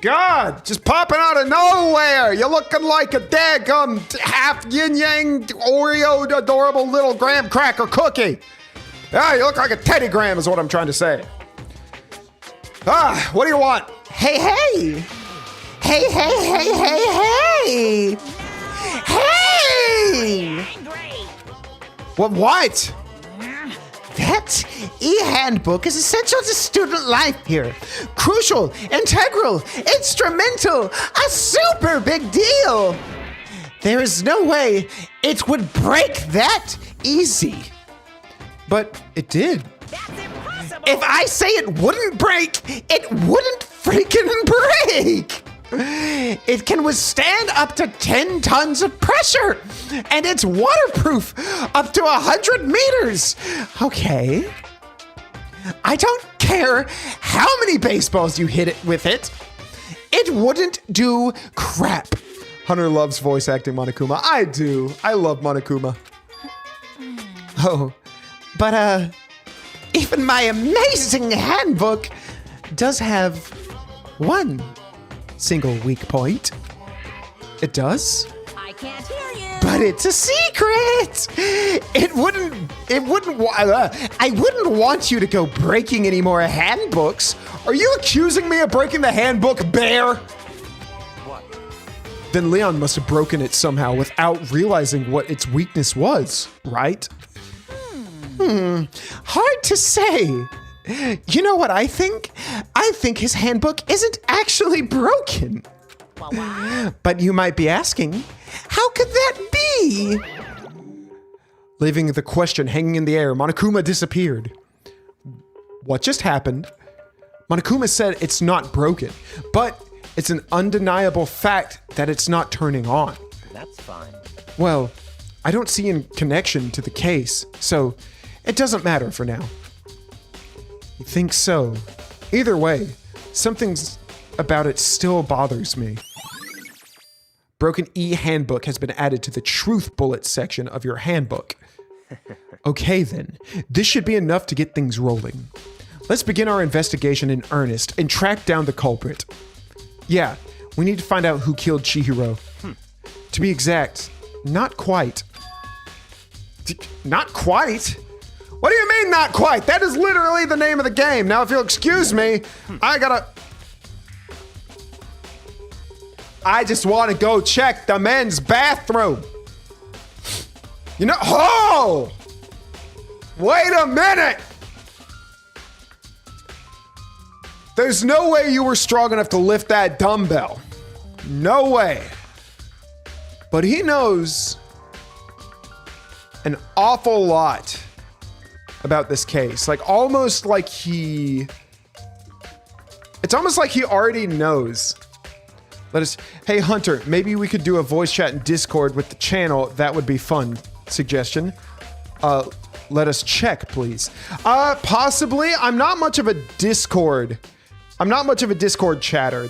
S2: God, just popping out of nowhere. You're looking like a daggum half yin-yang Oreo adorable little graham cracker cookie. Ah, you look like a Teddy Graham is what I'm trying to say. Ah, what do you want?
S3: Hey, hey! Hey, hey, hey, hey, hey! Hey!
S2: What?
S3: That e-handbook is essential to student life here. Crucial, integral, instrumental, a super big deal. There is no way it would break that easy.
S2: But it did.
S3: That's impossible. If I say it wouldn't break, it wouldn't freaking break. It can withstand up to 10 tons of pressure, and it's waterproof up to 100 meters. Okay. I don't care how many baseballs you hit it with it. It wouldn't do crap.
S2: Hunter loves voice acting Monokuma. I do. I love Monokuma.
S3: Oh, but even my amazing handbook does have one single weak point.
S2: It does?
S4: I can't hear you.
S3: But it's a secret. I wouldn't want you to go breaking any more handbooks.
S2: Are you accusing me of breaking the handbook, Bear?
S1: What?
S2: Then Leon must have broken it somehow without realizing what its weakness was, right?
S3: Hard to say. You know what I think? I think his handbook isn't actually broken. But you might be asking, how could that be?
S2: Leaving the question hanging in the air, Monokuma disappeared. What just happened? Monokuma said it's not broken, but it's an undeniable fact that it's not turning on.
S1: That's fine.
S2: Well, I don't see any connection to the case, so it doesn't matter for now. You think so? Either way, something's about it still bothers me. Broken E-handbook has been added to the truth bullets section of your handbook. Okay then, this should be enough to get things rolling. Let's begin our investigation in earnest and track down the culprit. Yeah, we need to find out who killed Chihiro. To be exact, not quite. Not quite? What do you mean, not quite? That is literally the name of the game. Now, if you'll excuse me, I just want to go check the men's bathroom. You know, oh! Wait a minute! There's no way you were strong enough to lift that dumbbell. No way. But he knows an awful lot about this case. Like, it's almost like he already knows. Hey Hunter, maybe we could do a voice chat in Discord with the channel. That would be fun. Suggestion. Let us check, please. Possibly. I'm not much of a Discord chatter.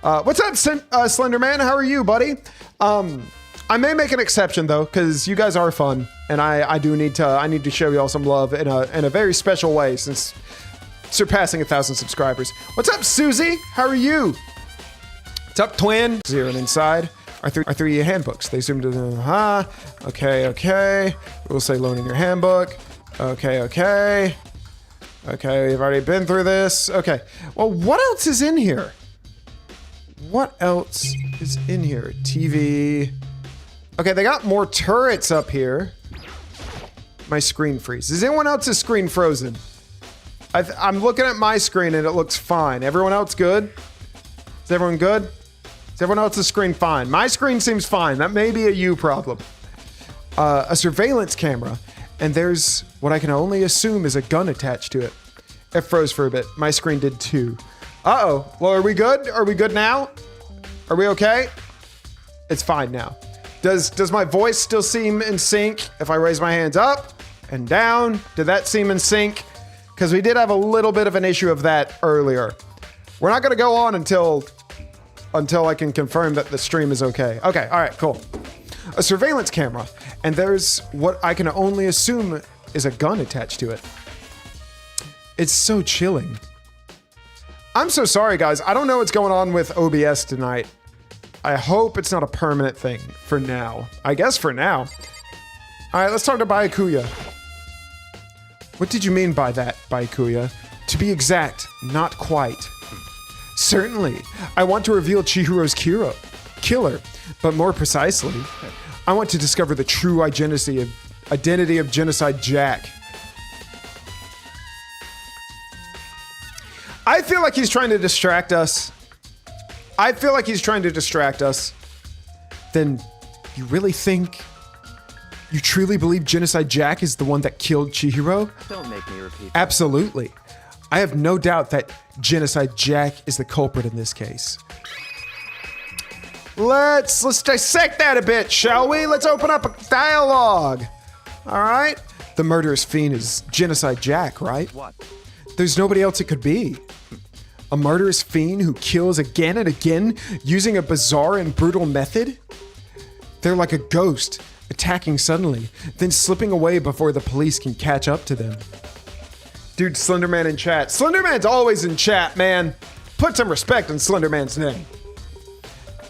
S2: What's up, Slenderman? How are you, buddy? I may make an exception though, because you guys are fun, and I need to show y'all some love in a very special way since surpassing 1,000 subscribers. What's up, Susie? How are you? What's up, Twin? Zeroing inside our three handbooks. They seem to okay. We'll say loaning your handbook. Okay. We've already been through this. Okay. Well, what else is in here? TV. Okay, they got more turrets up here. My screen freeze. Is anyone else's screen frozen? I'm looking at my screen and it looks fine. Everyone else good? Is everyone good? Is everyone else's screen fine? My screen seems fine. That may be a you problem. A surveillance camera, and there's what I can only assume is a gun attached to it. It froze for a bit. My screen did too. Uh-oh. Well, are we good? Are we good now? Are we okay? It's fine now. Does my voice still seem in sync if I raise my hands up and down? Did that seem in sync? Because we did have a little bit of an issue of that earlier. We're not going to go on until I can confirm that the stream is okay. Okay, all right, cool. A surveillance camera, and there's what I can only assume is a gun attached to it. It's so chilling. I'm so sorry, guys. I don't know what's going on with OBS tonight. I hope it's not a permanent thing for now. I guess for now. All right, let's talk to Byakuya. What did you mean by that, Byakuya? To be exact, not quite. Certainly, I want to reveal Chihiro's killer, but more precisely, I want to discover the true identity of Genocide Jack. I feel like he's trying to distract us. Then you really think, you truly believe Genocide Jack is the one that killed Chihiro?
S1: Don't make me repeat.
S2: Absolutely. I have no doubt that Genocide Jack is the culprit in this case. Let's dissect that a bit, shall we? Let's open up a dialogue. All right? The murderous fiend is Genocide Jack, right?
S1: What?
S2: There's nobody else it could be. A murderous fiend who kills again and again using a bizarre and brutal method? They're like a ghost, attacking suddenly, then slipping away before the police can catch up to them. Dude, Slenderman in chat. Slenderman's always in chat, man. Put some respect on Slenderman's name.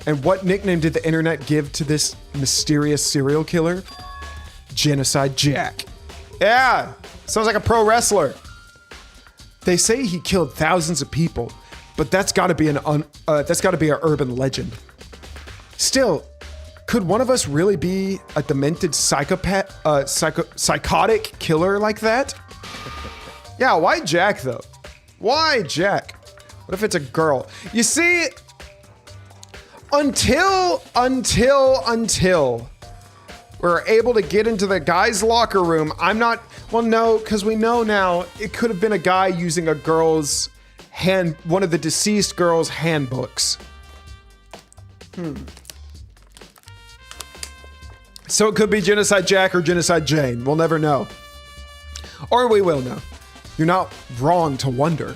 S2: And what nickname did the internet give to this mysterious serial killer? Genocide Jack. Yeah, sounds like a pro wrestler. They say he killed thousands of people, but that's got to be an urban legend. Still, could one of us really be a demented psychotic killer like that? Yeah, why Jack though? Why Jack? What if it's a girl? You see, until we're able to get into the guy's locker room, no, because we know now it could have been a guy using a girl's one of the deceased girl's handbooks. So it could be Genocide Jack or Genocide Jane. We'll never know. Or we will know. You're not wrong to wonder.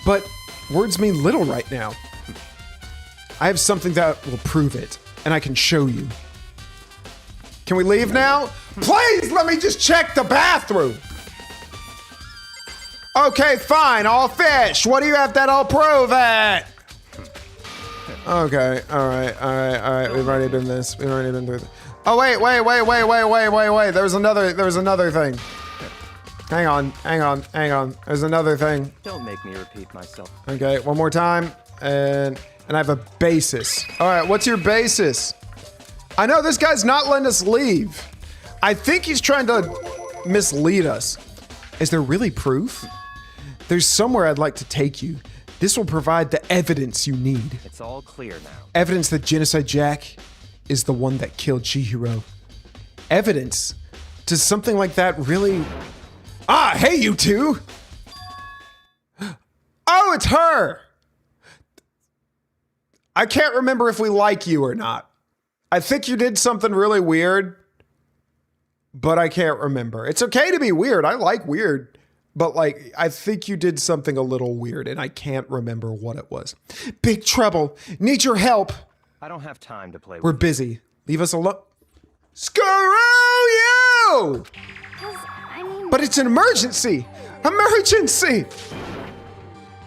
S2: But words mean little right now. I have something that will prove it, and I can show you. Can we leave now? Please let me just check the bathroom. Okay, fine, I'll fish. What do you have that'll prove it? Okay, all right. We've already done this. Oh, wait. There's another thing. Hang on. There's another thing.
S1: Don't make me repeat myself.
S2: Okay, one more time. And I have a basis. All right, what's your basis? I know this guy's not letting us leave. I think he's trying to mislead us. Is there really proof? There's somewhere I'd like to take you. This will provide the evidence you need.
S1: It's all clear now.
S2: Evidence that Genocide Jack is the one that killed Chihiro. Evidence? Does something like that really... Ah, hey, you two! Oh, it's her! I can't remember if we like you or not. I think you did something really weird, but I can't remember. It's okay to be weird. I like weird. But like, I think you did something a little weird and I can't remember what it was. Big trouble. Need your help.
S1: I don't have time to play
S2: We're
S1: with
S2: busy. Leave us alone. Screw you! But it's an emergency. Emergency!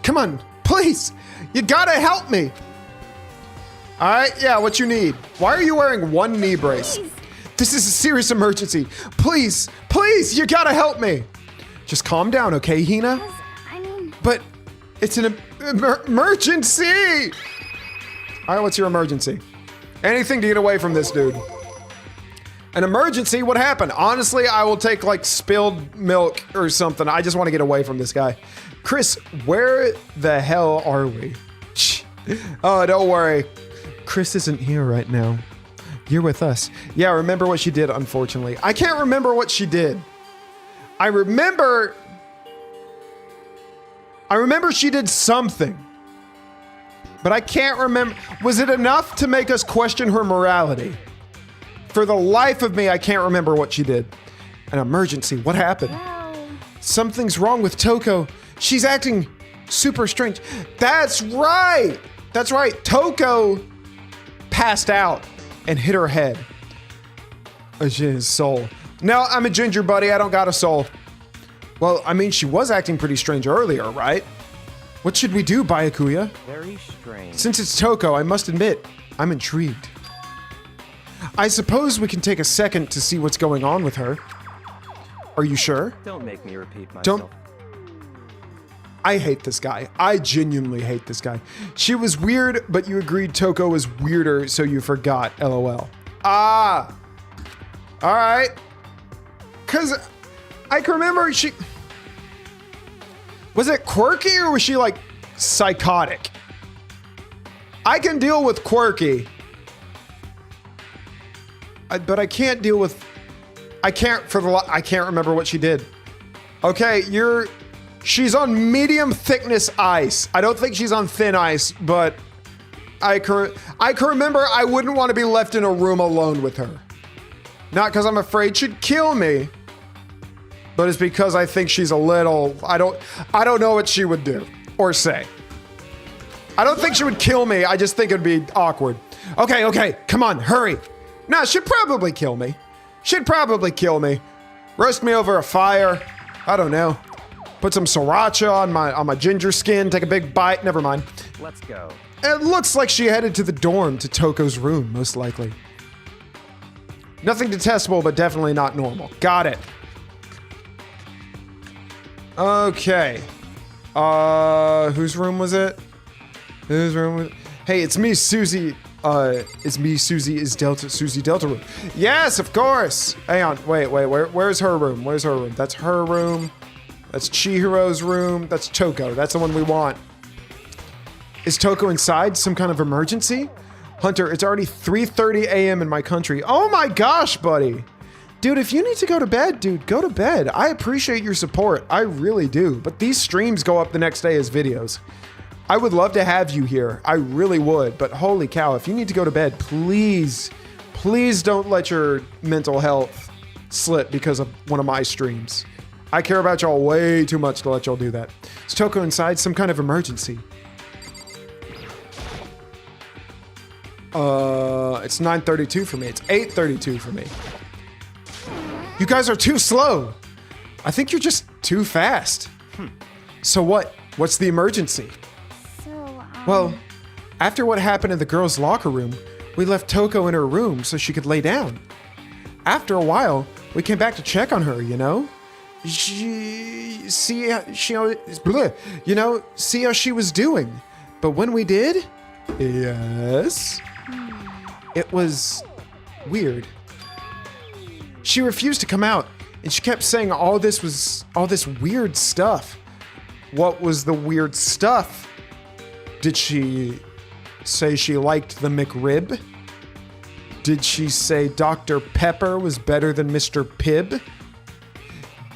S2: Come on, please. You gotta help me. All right, yeah, what you need. Why are you wearing one knee brace?
S4: Please.
S2: This is a serious emergency. Please, you gotta help me. Just calm down, okay, Hina? But it's an emergency. All right, what's your emergency? Anything to get away from this dude. An emergency? What happened? Honestly, I will take like spilled milk or something. I just want to get away from this guy. Chris, where the hell are we? Oh, don't worry. Chris isn't here right now. You're with us. Yeah, remember what she did, unfortunately. I can't remember what she did. I remember she did something. But I can't remember. Was it enough to make us question her morality? For the life of me, I can't remember what she did. An emergency. What happened?
S4: Wow.
S2: Something's wrong with Toko. She's acting super strange. That's right. That's right. Toko passed out and hit her head. His soul. No, I'm a ginger, buddy. I don't got a soul. Well, I mean, she was acting pretty strange earlier, right? What should we do, Byakuya?
S1: Very strange.
S2: Since it's Toko, I must admit, I'm intrigued. I suppose we can take a second to see what's going on with her. Are you sure?
S1: Don't make me repeat myself.
S2: Don't. I hate this guy. I genuinely hate this guy. She was weird, but you agreed Toko was weirder, so you forgot. LOL. Ah. All right. Because I can remember she... Was it quirky or was she like psychotic? I can deal with quirky. But I can't deal with... I can't remember what she did. Okay, she's on medium thickness ice. I don't think she's on thin ice, but I can remember I wouldn't want to be left in a room alone with her. Not because I'm afraid she'd kill me, but it's because I think she's a little, I don't know what she would do or say. I don't think she would kill me. I just think it'd be awkward. Okay, come on, hurry. No, she'd probably kill me. She'd probably kill me. Roast me over a fire. I don't know. Put some sriracha on my ginger skin. Take a big bite. Never mind.
S1: Let's go.
S2: It looks like she headed to the dorm to Toko's room, most likely. Nothing detestable, but definitely not normal. Got it. Okay. Whose room was it? Whose room was it? Hey, it's me, Susie. Is Delta Susie Delta room? Yes, of course. Hang on, wait. Where's her room? Where's her room? That's her room. That's Chihiro's room. That's Toko. That's the one we want. Is Toko inside? Some kind of emergency? Hunter, it's already 3:30 a.m. in my country. Oh my gosh, buddy. Dude, if you need to go to bed, dude, go to bed. I appreciate your support. I really do. But these streams go up the next day as videos. I would love to have you here. I really would. But holy cow, if you need to go to bed, please don't let your mental health slip because of one of my streams. I care about y'all way too much to let y'all do that. Is Toko inside? Some kind of emergency. It's 9:32 for me. It's 8:32 for me. You guys are too slow. I think you're just too fast. So what? What's the emergency? Well, after what happened in the girls' locker room, we left Toko in her room so she could lay down. After a while, we came back to check on her, you know? See how she was doing. But when we did, yes, it was weird. She refused to come out, and she kept saying all this weird stuff. What was the weird stuff? Did she say she liked the McRib? Did she say Dr. Pepper was better than Mr. Pibb?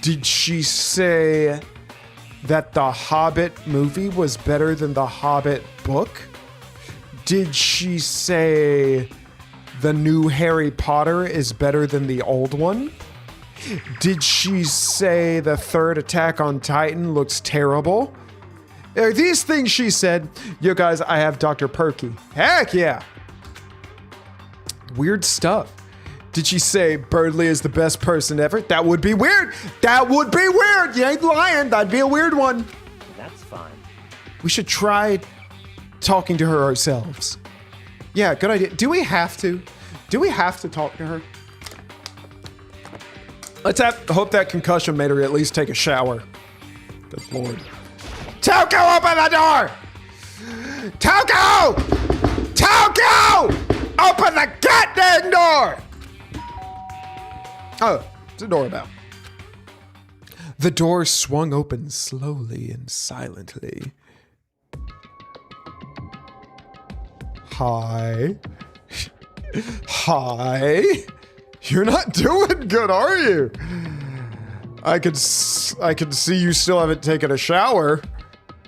S2: Did she say that the Hobbit movie was better than the Hobbit book? Did she say the new Harry Potter is better than the old one? Did she say the third Attack on Titan looks terrible? Are these things she said? Yo guys, I have Dr. Perky. Heck yeah. Weird stuff. Did she say Birdley is the best person ever? That would be weird. That would be weird. You ain't lying. That'd be a weird one.
S1: That's fine.
S2: We should try talking to her ourselves. Yeah, good idea. Do we have to? Do we have to talk to her? Hope that concussion made her at least take a shower. Good lord. Toko, open the door! Toko! Toko! Open the goddamn door! Oh, it's a doorbell. The door swung open slowly and silently. Hi. Hi. You're not doing good, are you? I could see you still haven't taken a shower.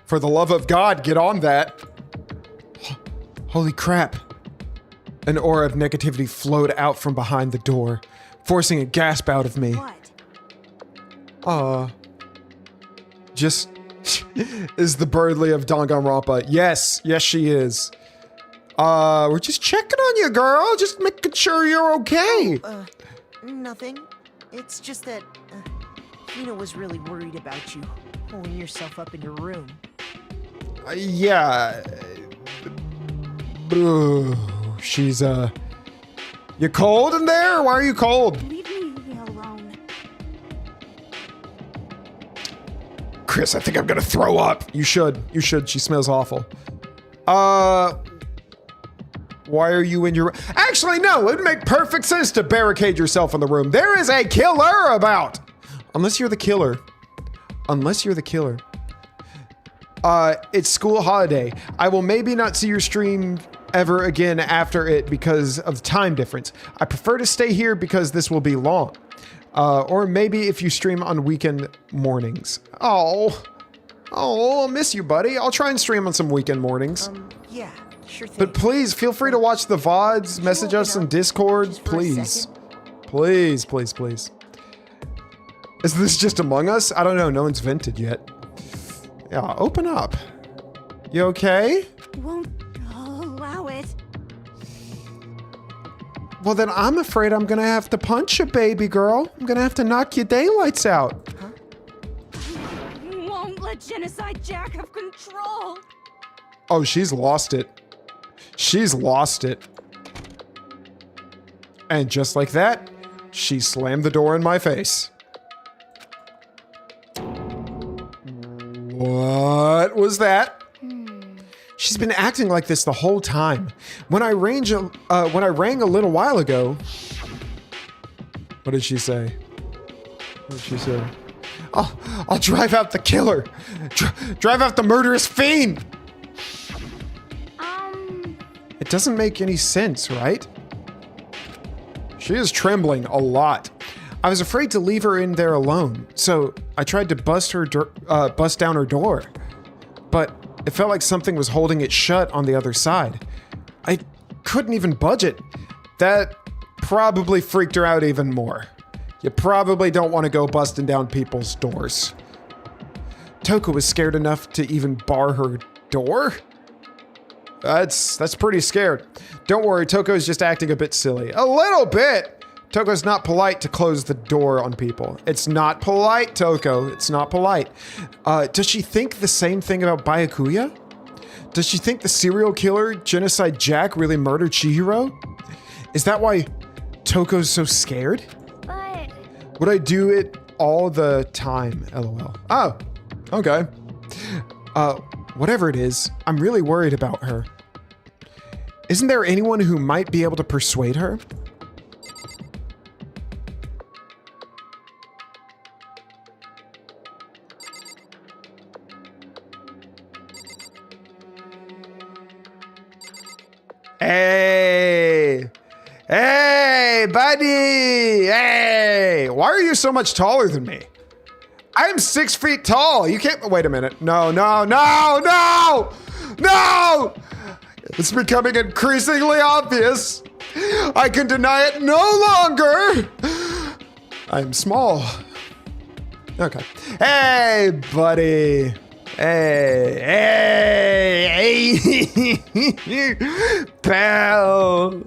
S2: For the love of God, get on that. Holy crap. An aura of negativity flowed out from behind the door, forcing a gasp out of me.
S4: What?
S2: Just is the Birdly of Danganronpa. Yes, she is. We're just checking on you, girl. Just making sure you're okay.
S4: Nothing. It's just that Hina was really worried about you holding yourself up in your room.
S2: Yeah. She's, you cold in there? Why are you cold?
S4: Leave me alone.
S2: Chris, I think I'm gonna throw up. You should. She smells awful. Why are you in your... Actually, no, it would make perfect sense to barricade yourself in the room. There is a killer about. Unless you're the killer. It's school holiday. I will maybe not see your stream ever again after it because of time difference. I prefer to stay here because this will be long. Or maybe if you stream on weekend mornings. Oh, I'll miss you, buddy. I'll try and stream on some weekend mornings.
S4: Yeah, sure thing.
S2: But please, feel free to watch the VODs, message us in Discord, please. Please. Is this just Among Us? I don't know, no one's vented yet. Yeah, open up. You okay?
S4: Won't allow it.
S2: Well, then I'm afraid I'm gonna have to punch you, baby girl. I'm gonna have to knock your daylights out.
S5: Won't let Genocide Jack have control.
S2: Oh, she's lost it. And just like that, she slammed the door in my face. What was that? She's been acting like this the whole time. When I rang a little while ago. What did she say? I'll drive out the killer. Drive out the murderous fiend. It doesn't make any sense, right? She is trembling a lot. I was afraid to leave her in there alone, so I tried to bust down her door. But it felt like something was holding it shut on the other side. I couldn't even budge it. That probably freaked her out even more. You probably don't want to go busting down people's doors. Toko was scared enough to even bar her door? That's pretty scared. Don't worry, Toko's just acting a bit silly. A little bit! Toko's not polite to close the door on people. It's not polite, Toko. It's not polite. Does she think the same thing about Byakuya? Does she think the serial killer, Genocide Jack, really murdered Chihiro? Is that why Toko's so scared?
S5: But
S2: Would I do it all the time? LOL. Oh, okay. Whatever it is, I'm really worried about her. Isn't there anyone who might be able to persuade her? Hey, buddy! Hey! Why are you so much taller than me? I'm 6 feet tall. You can't, wait a minute. No! It's becoming increasingly obvious. I can deny it no longer. I'm small. Okay. Hey, buddy. Hey, pal,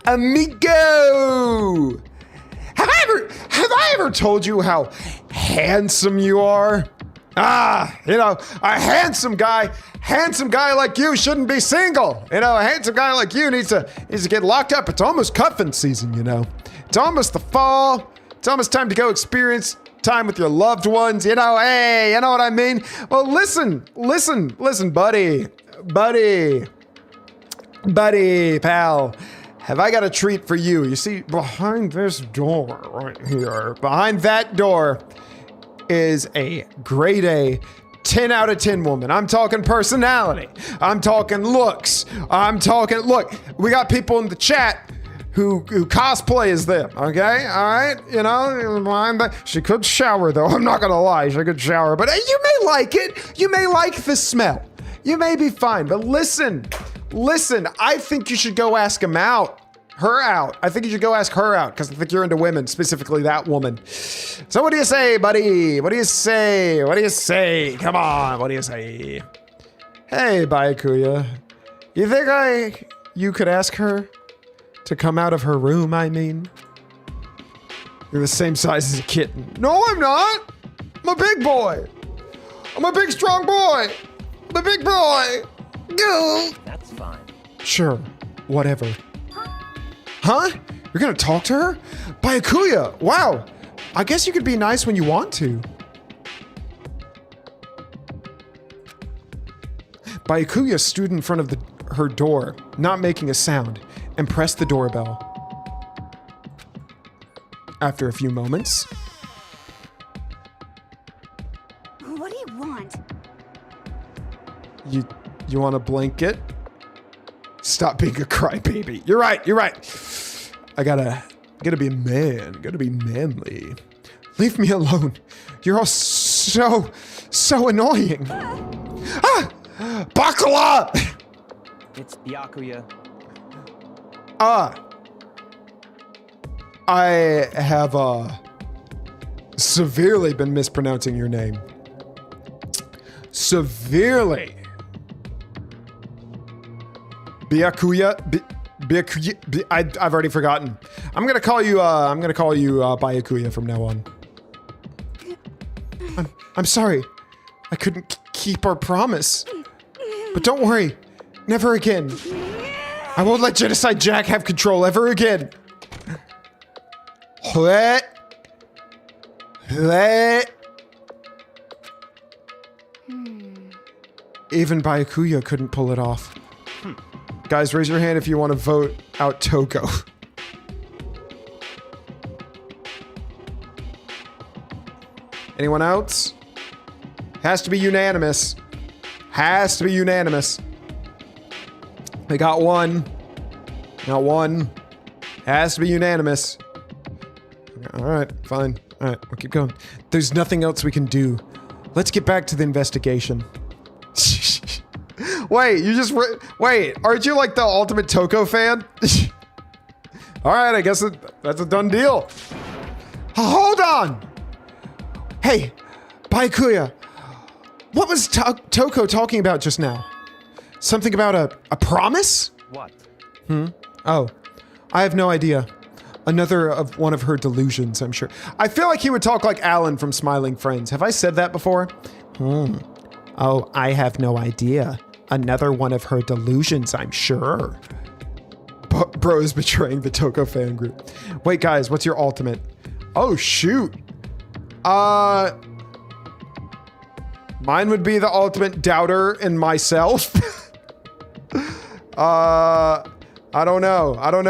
S2: amigo. Have I ever told you how handsome you are? A handsome guy like you shouldn't be single. A handsome guy like you needs to get locked up. It's almost cuffing season, It's almost the fall. It's almost time to go experience time with your loved ones, hey, you know what I mean? Well, listen, buddy, pal, have I got a treat for you? You see, behind this door right here, behind that door is a grade A 10 out of 10 woman. I'm talking personality. I'm talking looks. Look, we got people in the chat who cosplay as them, okay? All right? Mind that. She could shower, though. I'm not gonna lie. She could shower. But you may like it. You may like the smell. You may be fine. But listen. I think you should go ask him out. her out. I think you should go ask her out because I think you're into women, specifically that woman. So what do you say, buddy? What do you say? What do you say? Come on, what do you say? Hey, Byakuya. You think you could ask her to come out of her room, I mean? You're the same size as a kitten. No, I'm not. I'm a big boy. I'm a big, strong boy. I'm a big boy. Go.
S1: That's fine.
S2: Sure, whatever. Huh? You're gonna talk to her? Byakuya, wow. I guess you could be nice when you want to. Byakuya stood in front of her door, not making a sound, and pressed the doorbell. After a few moments,
S5: What do you want?
S2: you want a blanket? Stop being a crybaby. You're right. I gotta be a man. Gotta be manly. Leave me alone. You're all so annoying. Ah! Bakala!
S1: It's Byakuya.
S2: I have severely been mispronouncing your name. Severely. Byakuya. I've already forgotten. I'm gonna call you Byakuya from now on. I'm sorry. I couldn't keep our promise. But don't worry. Never again. I won't let Genocide Jack have control ever again. Even Byakuya couldn't pull it off. Guys, raise your hand if you want to vote out Toko. Anyone else? Has to be unanimous. Has to be unanimous. They got one. Got one. Has to be unanimous. All right, fine. All right, we'll keep going. There's nothing else we can do. Let's get back to the investigation. Wait, wait, aren't you like the ultimate Toko fan? All right, I guess that's a done deal. Hold on. Hey, Byakuya, what was Toko talking about just now? Something about a promise?
S1: What?
S2: Oh, I have no idea. Another of one of her delusions, I'm sure. I feel like he would talk like Alan from Smiling Friends. Have I said that before? Oh, I have no idea. Another one of her delusions, I'm sure. Bro is betraying the Toko fan group. Wait, guys, what's your ultimate? Oh, shoot. Mine would be the ultimate doubter in myself. I don't know. I don't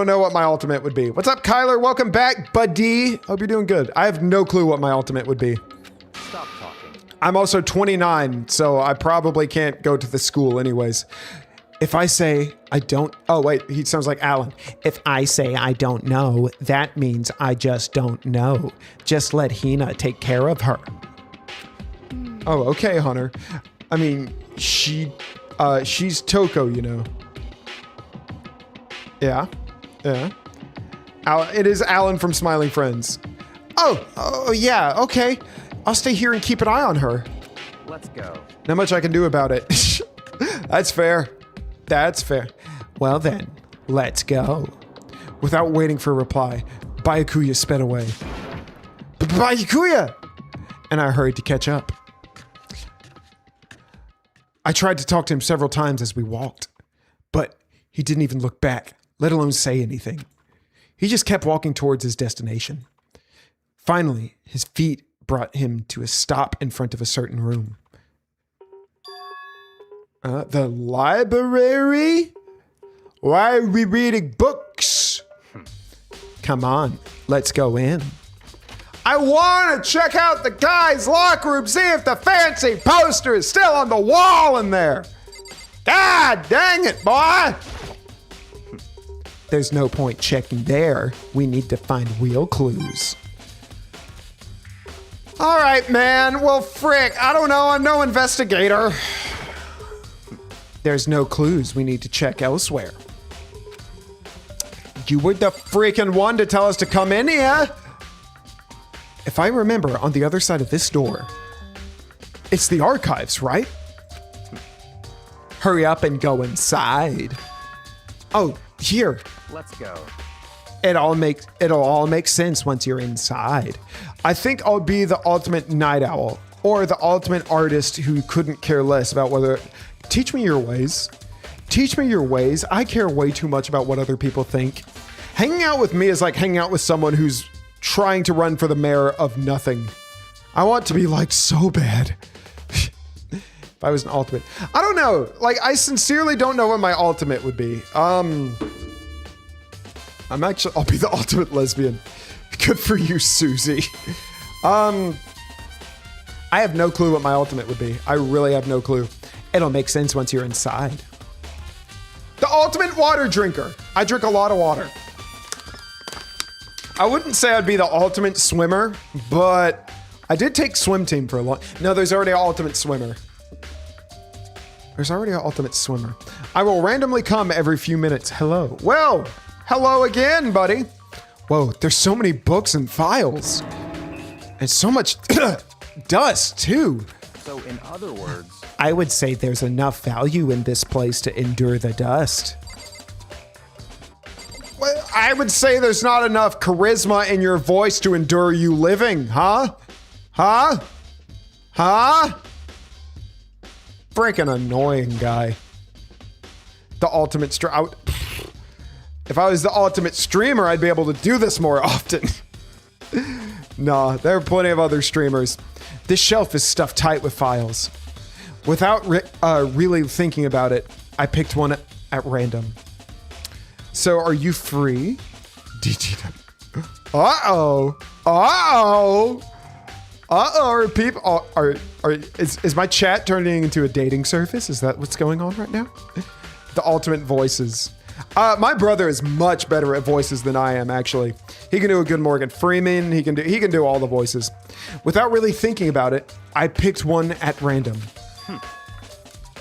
S2: know what my ultimate would be. What's up, Kyler? Welcome back, buddy. Hope you're doing good. I have no clue what my ultimate would be.
S1: Stop talking.
S2: I'm also 29, so I probably can't go to the school anyways. If I say I don't... Oh, wait. He sounds like Alan. If I say I don't know, that means I just don't know. Just let Hina take care of her. Oh, okay, Hunter. I mean, she's Toko, you know. Yeah. It is Alan from Smiling Friends. Oh, yeah, okay. I'll stay here and keep an eye on her.
S1: Let's go.
S2: Not much I can do about it. That's fair. That's fair. Well then, let's go. Without waiting for a reply, Byakuya sped away. Byakuya! And I hurried to catch up. I tried to talk to him several times as we walked, but he didn't even look back, let alone say anything. He just kept walking towards his destination. Finally, his feet brought him to a stop in front of a certain room. The library? Why are we reading books? Come on, let's go in. I want to check out the guys' locker room, see if the fancy poster is still on the wall in there. God dang it, boy! There's no point checking there. We need to find real clues. All right, man. Well, frick. I don't know. I'm no investigator. There's no clues. We need to check elsewhere. You were the freaking one to tell us to come in here. If I remember, on the other side of this door, it's the archives, right? Hurry up and go inside. Oh, here.
S1: Let's go.
S2: It'll all make sense once you're inside. I think I'll be the ultimate night owl or the ultimate artist who couldn't care less about whether. Teach me your ways. Teach me your ways. I care way too much about what other people think. Hanging out with me is like hanging out with someone who's trying to run for the mayor of nothing. I want to be like so bad. If I was an ultimate. I don't know. Like, I sincerely don't know what my ultimate would be. I'll be the ultimate lesbian. Good for you, Susie. I have no clue what my ultimate would be. I really have no clue. It'll make sense once you're inside. The ultimate water drinker. I drink a lot of water. I wouldn't say I'd be the ultimate swimmer, but I did take swim team for a long. No, there's already an ultimate swimmer. There's already an ultimate swimmer. I will randomly come every few minutes. Hello. Well, hello again, buddy. Whoa, there's so many books and files. And so much dust, too.
S1: So, in other words,
S2: I would say there's enough value in this place to endure the dust. Well, I would say there's not enough charisma in your voice to endure you living, huh? Huh? Huh? Freaking annoying guy. The ultimate if I was the ultimate streamer, I'd be able to do this more often. Nah, there are plenty of other streamers. This shelf is stuffed tight with files. Without really thinking about it, I picked one at random. So, are you free? DGW. Uh-oh. Uh-oh. Uh-oh. Are people... Is my chat turning into a dating service? Is that what's going on right now? The ultimate voices. My brother is much better at voices than I am, actually. He can do a good Morgan Freeman. He can do all the voices. Without really thinking about it, I picked one at random.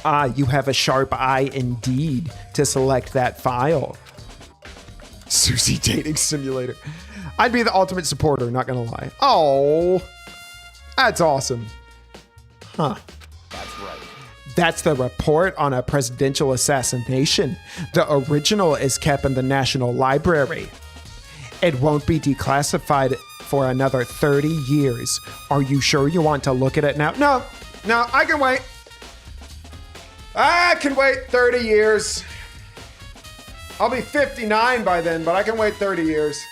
S2: Ah, you have a sharp eye indeed to select that file. Susie Dating Simulator. I'd be the ultimate supporter, not gonna lie. Oh, that's awesome. Huh.
S1: that's right.
S2: That's the report on a presidential assassination. The original is kept in the National Library. It won't be declassified for another 30 years. Are you sure you want to look at it now? No, I can wait. I can wait 30 years. I'll be 59 by then, but I can wait 30 years.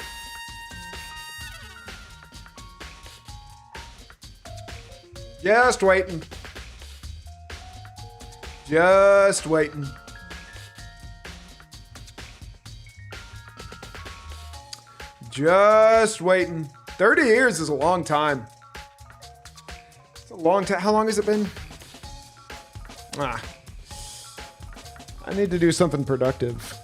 S2: Just waiting. Just waiting. Just waiting. 30 years is a long time. It's a long time. How long has it been? I need to do something productive.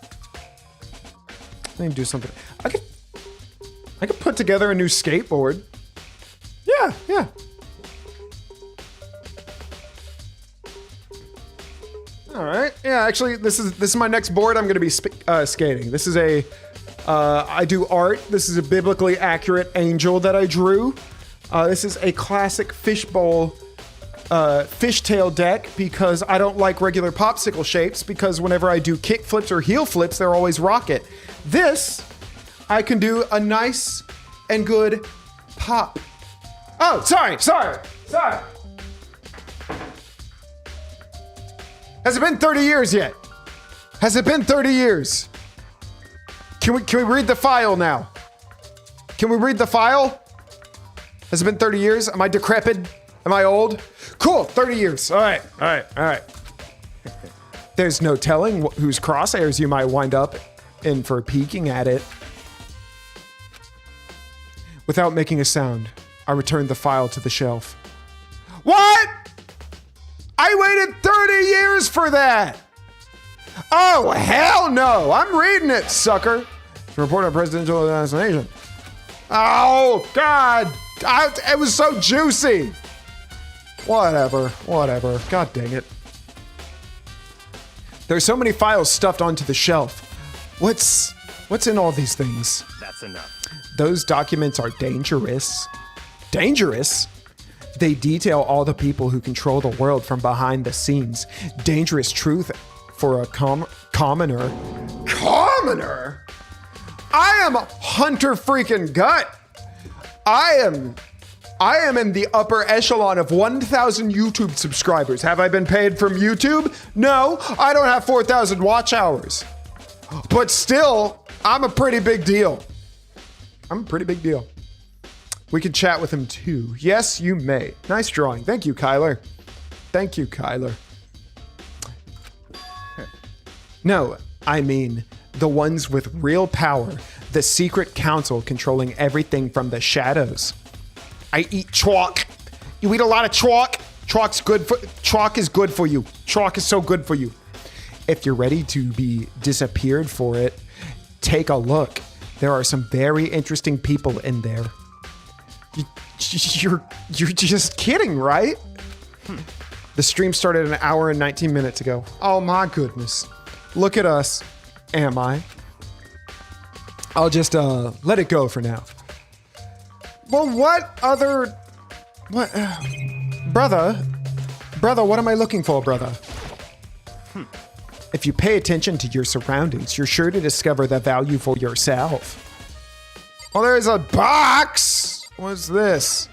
S2: I need to do something. I could put together a new skateboard. Yeah. All right. Yeah, actually, this is my next board. I'm going to be skating. This is I do art. This is a biblically accurate angel that I drew. This is a classic fishbowl fishtail deck because I don't like regular popsicle shapes because whenever I do kick flips or heel flips, they're always rocket. This, I can do a nice and good pop. Oh, sorry. Has it been 30 years yet? Has it been 30 years? Can we read the file now? Can we read the file? Has it been 30 years? Am I decrepit? Am I old? Cool, 30 years. All right. There's no telling whose crosshairs you might wind up in for peeking at it. Without making a sound, I returned the file to the shelf. What? I waited 30 years for that. Oh, hell no. I'm reading it, sucker. To report on presidential assassination. Oh, God. It was so juicy. Whatever. God dang it. There's so many files stuffed onto the shelf. What's in all these things?
S1: That's enough.
S2: Those documents are dangerous. Dangerous? They detail all the people who control the world from behind the scenes. Dangerous truth for a commoner. Commoner? I am Hunter freaking Gut. I am in the upper echelon of 1,000 YouTube subscribers. Have I been paid from YouTube? No, I don't have 4,000 watch hours. But still, I'm a pretty big deal. I'm a pretty big deal. We can chat with him too. Yes, you may. Nice drawing. Thank you, Kyler. Thank you, Kyler. No, I mean the ones with real power. The secret council controlling everything from the shadows. I eat chalk. You eat a lot of chalk. Chalk is good for you. Chalk is so good for you. If you're ready to be disappeared for it, take a look. There are some very interesting people in there. You're just kidding, right? The stream started an hour and 19 minutes ago. Oh my goodness. Look at us. Am I? I'll just let it go for now. Well, what? Brother, what am I looking for, brother? If you pay attention to your surroundings, you're sure to discover the value for yourself. Oh, there's a box. What's this?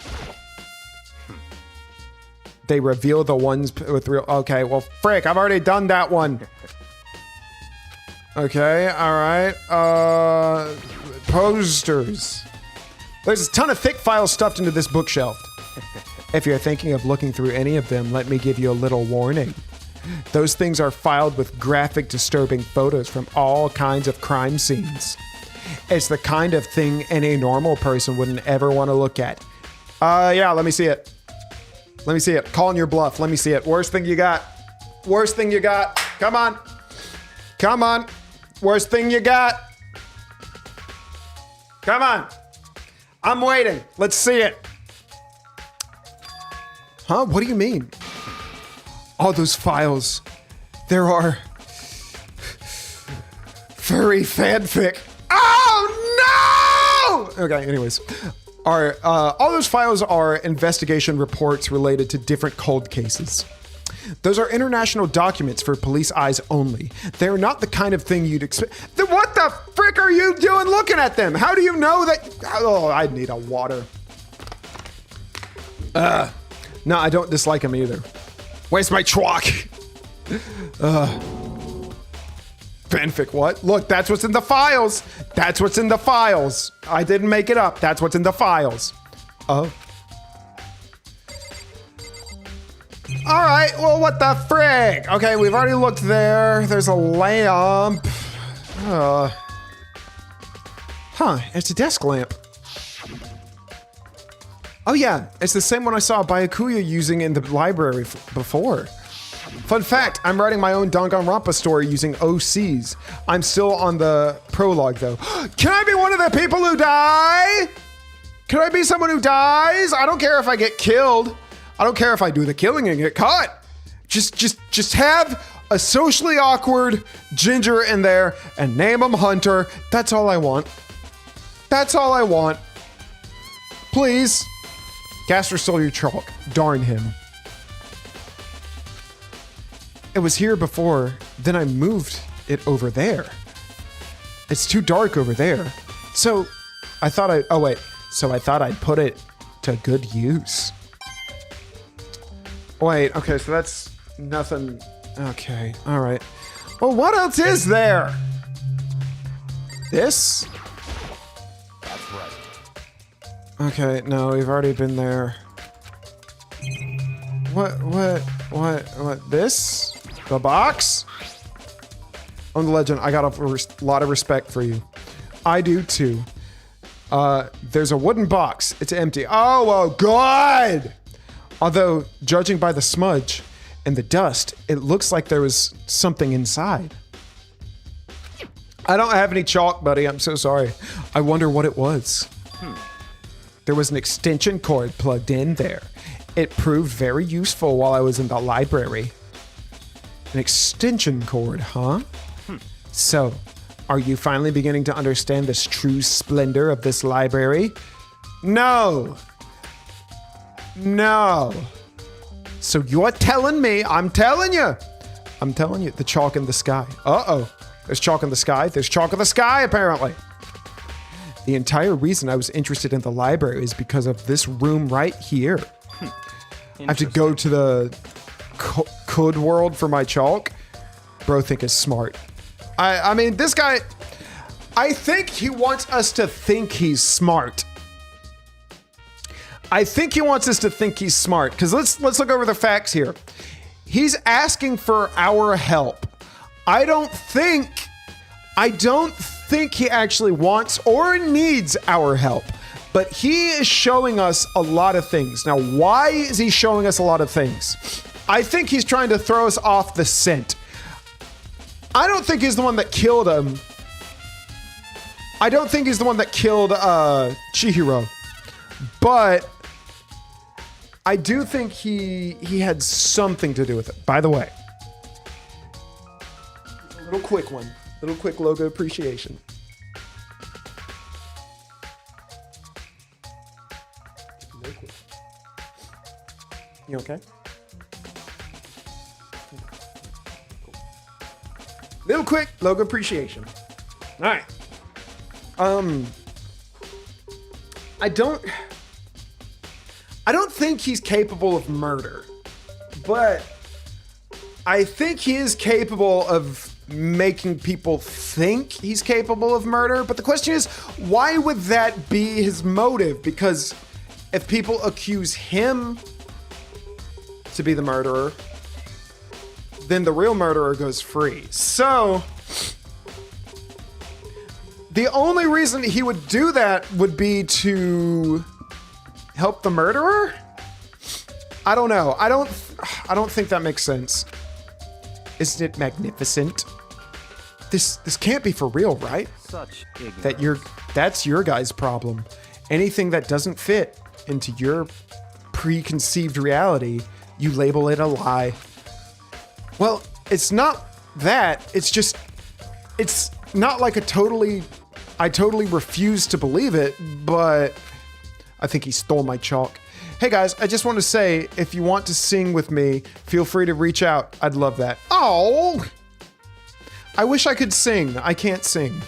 S2: They reveal the ones with real. Okay, well, frick, I've already done that one. Okay, all right. Posters. There's a ton of thick files stuffed into this bookshelf. If you're thinking of looking through any of them, let me give you a little warning. Those things are filed with graphic, disturbing photos from all kinds of crime scenes. It's the kind of thing any normal person wouldn't ever want to look at. Yeah, let me see it. Let me see it. Calling your bluff. Let me see it. Worst thing you got. Worst thing you got. Come on. Come on. Worst thing you got. Come on. I'm waiting. Let's see it. Huh? What do you mean? All those files. There are furry fanfic. Oh no! Okay, anyways. All those files are investigation reports related to different cold cases. Those are international documents for police eyes only. They're not the kind of thing you'd expect. Then what the frick are you doing looking at them? How do you know that? Oh, I need a water. No, I don't dislike them either. Where's my chalk? Fanfic, what? Look, that's what's in the files. That's what's in the files. I didn't make it up. That's what's in the files. Oh. All right, well, what the frick? Okay, we've already looked there. There's a lamp. It's a desk lamp. Oh yeah, it's the same one I saw Byakuya using in the library before. Fun fact, I'm writing my own Danganronpa story using OCs. I'm still on the prologue though. Can I be one of the people who die? Can I be someone who dies? I don't care if I get killed. I don't care if I do the killing and get caught. Just have a socially awkward ginger in there and name him Hunter. That's all I want. That's all I want. Please. Gaster stole your chalk. Darn him. It was here before, then I moved it over there. It's too dark over there. So I thought I'd put it to good use. Wait, okay, so that's nothing. Okay, all right. Well, what else is there? This?
S1: That's right.
S2: Okay, no, we've already been there. What, this? The box? On the legend, I got a lot of respect for you. I do too. There's a wooden box. It's empty. Oh, good! Although, judging by the smudge and the dust, it looks like there was something inside. I don't have any chalk, buddy. I'm so sorry. I wonder what it was. There was an extension cord plugged in there. It proved very useful while I was in the library. An extension cord, huh? So, Are you finally beginning to understand this true splendor of this library? No. No. So you're telling me, I'm telling you, the chalk in the sky. Uh-oh. There's chalk in the sky. There's chalk in the sky, apparently. The entire reason I was interested in the library is because of this room right here. I have to go to the code world for my chalk. Bro think is smart. I mean, this guy, I think he wants us to think he's smart. I think he wants us to think he's smart, because let's look over the facts here. He's asking for our help. I don't think he actually wants or needs our help, but he is showing us a lot of things. Now, why is he showing us a lot of things? I think he's trying to throw us off the scent. I don't think he's the one that killed him. I don't think he's the one that killed Chihiro, but I do think he had something to do with it. By the way, a little quick one. Little quick logo appreciation. You okay? Cool. Little quick logo appreciation. All right. I don't think he's capable of murder, but I think he is capable of making people think he's capable of murder. But the question is, why would that be his motive? Because if people accuse him to be the murderer, then the real murderer goes free. So the only reason he would do that would be to help the murderer? I don't know. I don't think that makes sense. Isn't it magnificent? This can't be for real, right?
S1: Such ignorance.
S2: That's your guy's problem. Anything that doesn't fit into your preconceived reality, you label it a lie. Well, it's not that. It's not like I totally refuse to believe it, but I think he stole my chalk. Hey guys, I just want to say, if you want to sing with me, feel free to reach out. I'd love that. Oh! I wish I could sing. I can't sing.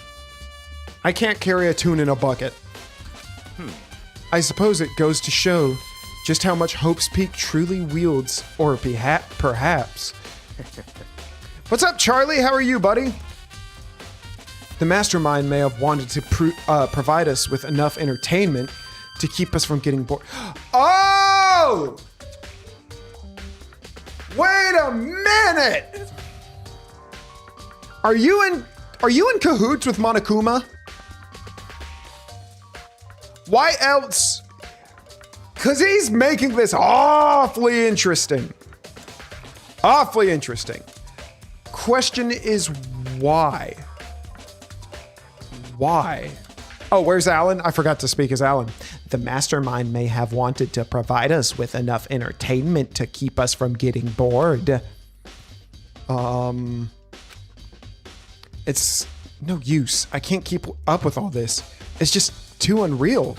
S2: I can't carry a tune in a bucket. I suppose it goes to show just how much Hope's Peak truly wields, or perhaps. What's up, Charlie? How are you, buddy? The mastermind may have wanted to provide us with enough entertainment to keep us from getting bored. Oh! Wait a minute! Are you in cahoots with Monokuma? Why else? Because he's making this awfully interesting. Awfully interesting. Question is why? Why? Oh, where's Alan? I forgot to speak as Alan. The mastermind may have wanted to provide us with enough entertainment to keep us from getting bored. It's no use. I can't keep up with all this. It's just too unreal.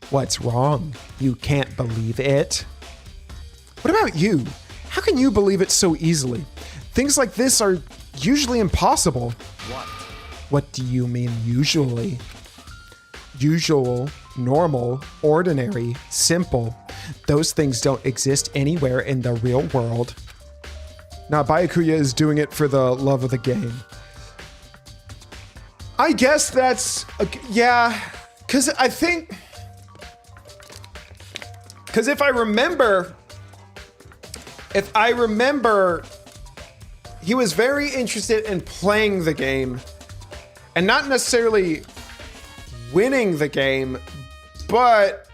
S2: What's wrong? You can't believe it? What about you? How can you believe it so easily? Things like this are usually impossible.
S1: What?
S2: What do you mean usually? Usual, normal, ordinary, simple. Those things don't exist anywhere in the real world. Now, Byakuya is doing it for the love of the game. I guess that's... yeah, because if I remember, he was very interested in playing the game and not necessarily winning the game, but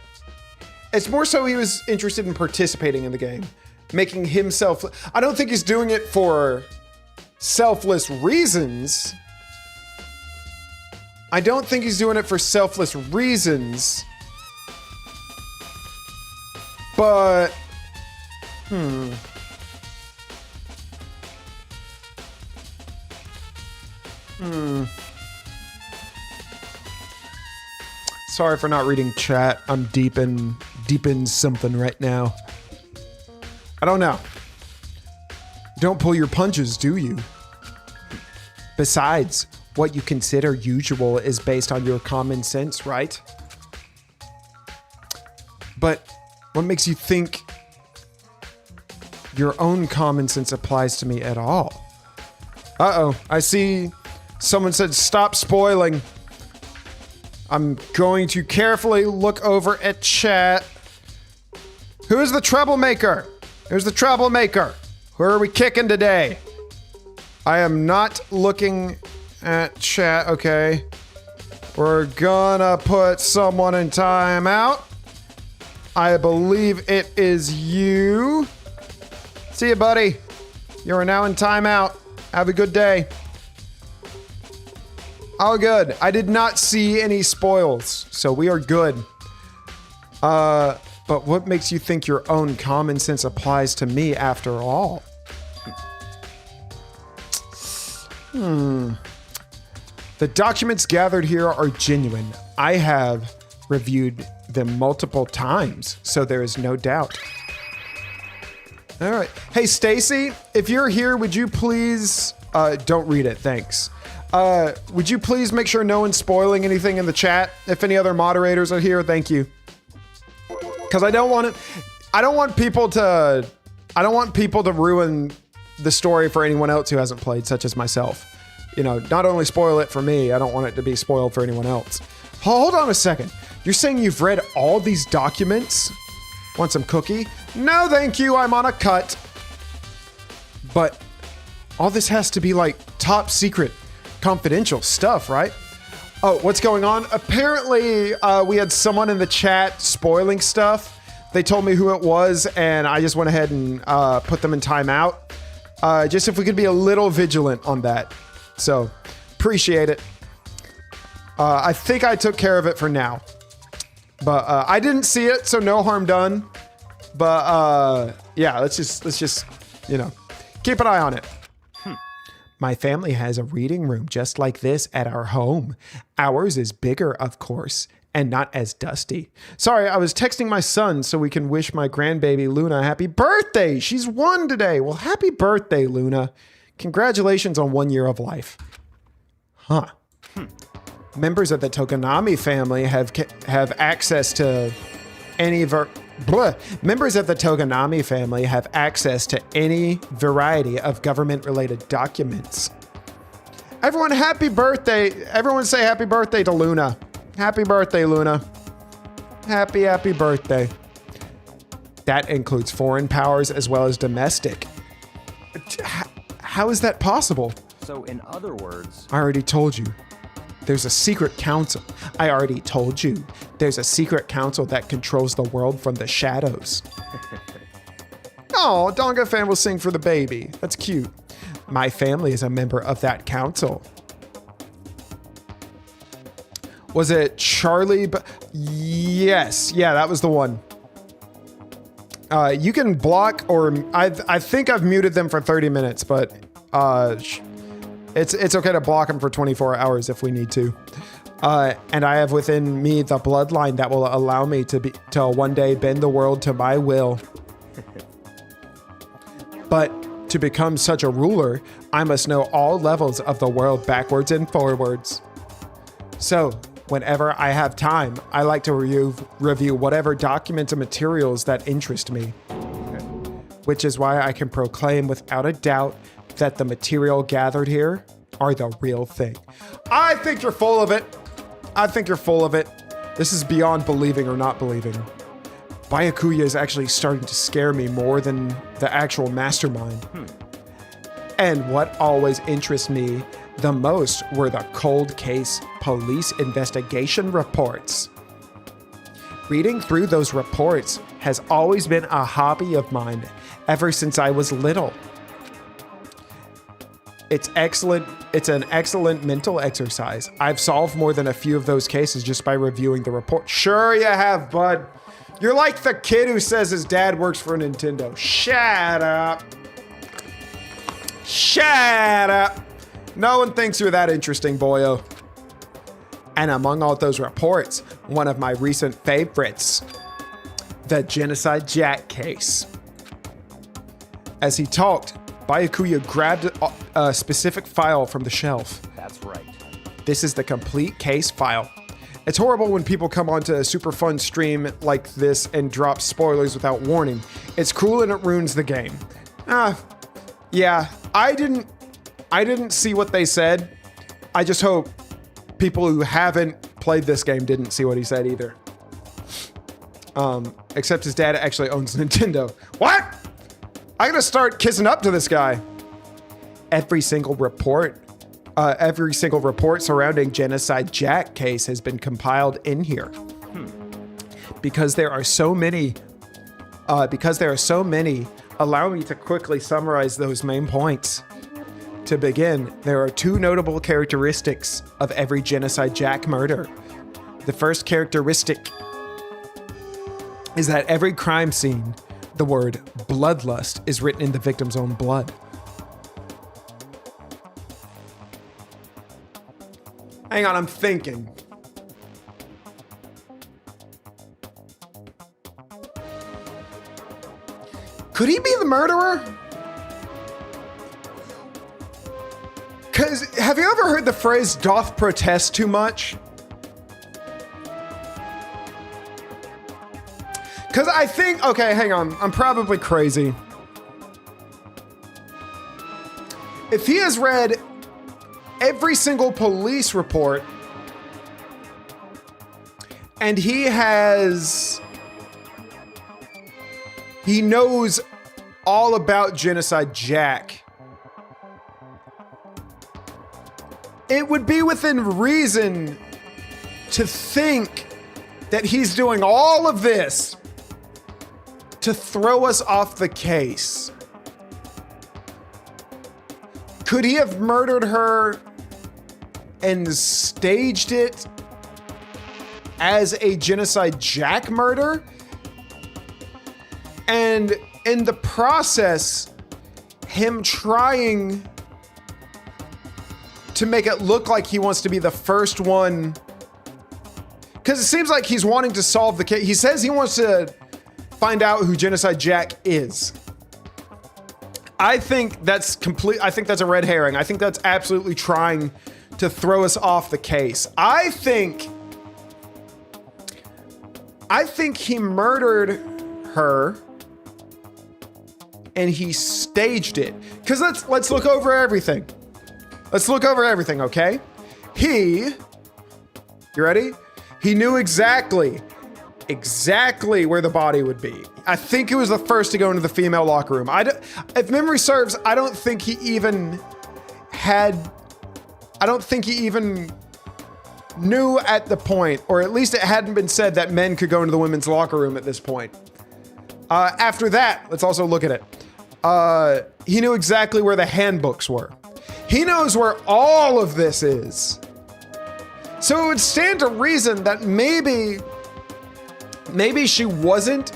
S2: it's more so he was interested in participating in the game, making himself... I don't think he's doing it for selfless reasons. I don't think he's doing it for selfless reasons. But... Sorry for not reading chat. I'm deep in something right now. I don't know. Don't pull your punches, do you? Besides, what you consider usual is based on your common sense, right? But what makes you think your own common sense applies to me at all? Uh-oh, I see someone said stop spoiling. I'm going to carefully look over at chat. Who is the troublemaker? Who's the troublemaker? Who are we kicking today? I am not looking at chat. Okay. We're gonna put someone in timeout. I believe it is you. See you, buddy. You are now in timeout. Have a good day. All good. I did not see any spoils, so we are good. But what makes you think your own common sense applies to me after all? The documents gathered here are genuine. I have reviewed them multiple times, so there is no doubt. All right. Hey, Stacy, if you're here, would you please... don't read it, thanks. Would you please make sure no one's spoiling anything in the chat? If any other moderators are here, thank you. Because I don't want people to ruin the story for anyone else who hasn't played, such as myself. You know, not only spoil it for me, I don't want it to be spoiled for anyone else. Hold on a second. You're saying you've read all these documents? Want some cookie? No, thank you. I'm on a cut. But all this has to be like top secret, confidential stuff, right? Oh, what's going on? Apparently, we had someone in the chat spoiling stuff. They told me who it was, and I just went ahead and put them in timeout. Just if we could be a little vigilant on that. So, appreciate it. I think I took care of it for now. But I didn't see it, so no harm done. But yeah, let's just, you know, keep an eye on it. My family has a reading room just like this at our home. Ours is bigger, of course, and not as dusty. Sorry, I was texting my son so we can wish my grandbaby Luna happy birthday. She's 1 today. Well, happy birthday, Luna. Congratulations on 1 year of life. Huh. Members of the Tokonami family have access to any Members of the Tokonami family have access to any variety of government-related documents. Everyone, happy birthday. Everyone say happy birthday to Luna. Happy birthday, Luna. Happy birthday. That includes foreign powers as well as domestic. How is that possible?
S1: So in other words...
S2: I already told you. There's a secret council. I already told you. There's a secret council that controls the world from the shadows. Oh, Donga fan will sing for the baby. That's cute. My family is a member of that council. Was it Charlie? Yes. Yeah, that was the one. You can block, or I think I've muted them for 30 minutes, but it's okay to block them for 24 hours if we need to. And I have within me the bloodline that will allow me to one day bend the world to my will. But to become such a ruler, I must know all levels of the world backwards and forwards. So, whenever I have time, I like to review whatever documents and materials that interest me. Which is why I can proclaim without a doubt that the material gathered here are the real thing. I think you're full of it. I think you're full of it. This is beyond believing or not believing. Byakuya is actually starting to scare me more than the actual mastermind. And what always interests me the most were the cold case police investigation reports. Reading through those reports has always been a hobby of mine ever since I was little. It's excellent. It's an excellent mental exercise. I've solved more than a few of those cases just by reviewing the report. Sure you have, bud. You're like the kid who says his dad works for Nintendo. Shut up. Shut up. No one thinks you're that interesting, boyo. And among all those reports, one of my recent favorites, the Genocide Jack case. As he talked, Byakuya grabbed a specific file from the shelf.
S1: That's right.
S2: This is the complete case file. It's horrible when people come onto a super fun stream like this and drop spoilers without warning. It's cruel and it ruins the game. Yeah, I didn't see what they said. I just hope people who haven't played this game didn't see what he said either. Except his dad actually owns Nintendo. What? I'm gonna start kissing up to this guy. Every single report surrounding Genocide Jack case has been compiled in here. Because there are so many, allow me to quickly summarize those main points. To begin, there are two notable characteristics of every Genocide Jack murder. The first characteristic is that every crime scene, the word bloodlust is written in the victim's own blood. Hang on, I'm thinking. Could he be the murderer? Because have you ever heard the phrase doth protest too much? Because I think, okay, hang on. I'm probably crazy. If he has read every single police report and he knows all about Genocide Jack, it would be within reason to think that he's doing all of this to throw us off the case. Could he have murdered her and staged it as a Genocide Jack murder? And in the process, him trying to make it look like he wants to be the first one. Because it seems like he's wanting to solve the case. He says he wants to find out who Genocide Jack is. I think that's a red herring. I think that's absolutely trying to throw us off the case. I think he murdered her and he staged it. Because let's look over everything. Let's look over everything, okay? You ready? He knew exactly where the body would be. I think he was the first to go into the female locker room. If memory serves, I don't think he even knew at the point, or at least it hadn't been said that men could go into the women's locker room at this point. After that, let's also look at it. He knew exactly where the handbooks were. He knows where all of this is. So it would stand to reason that maybe she wasn't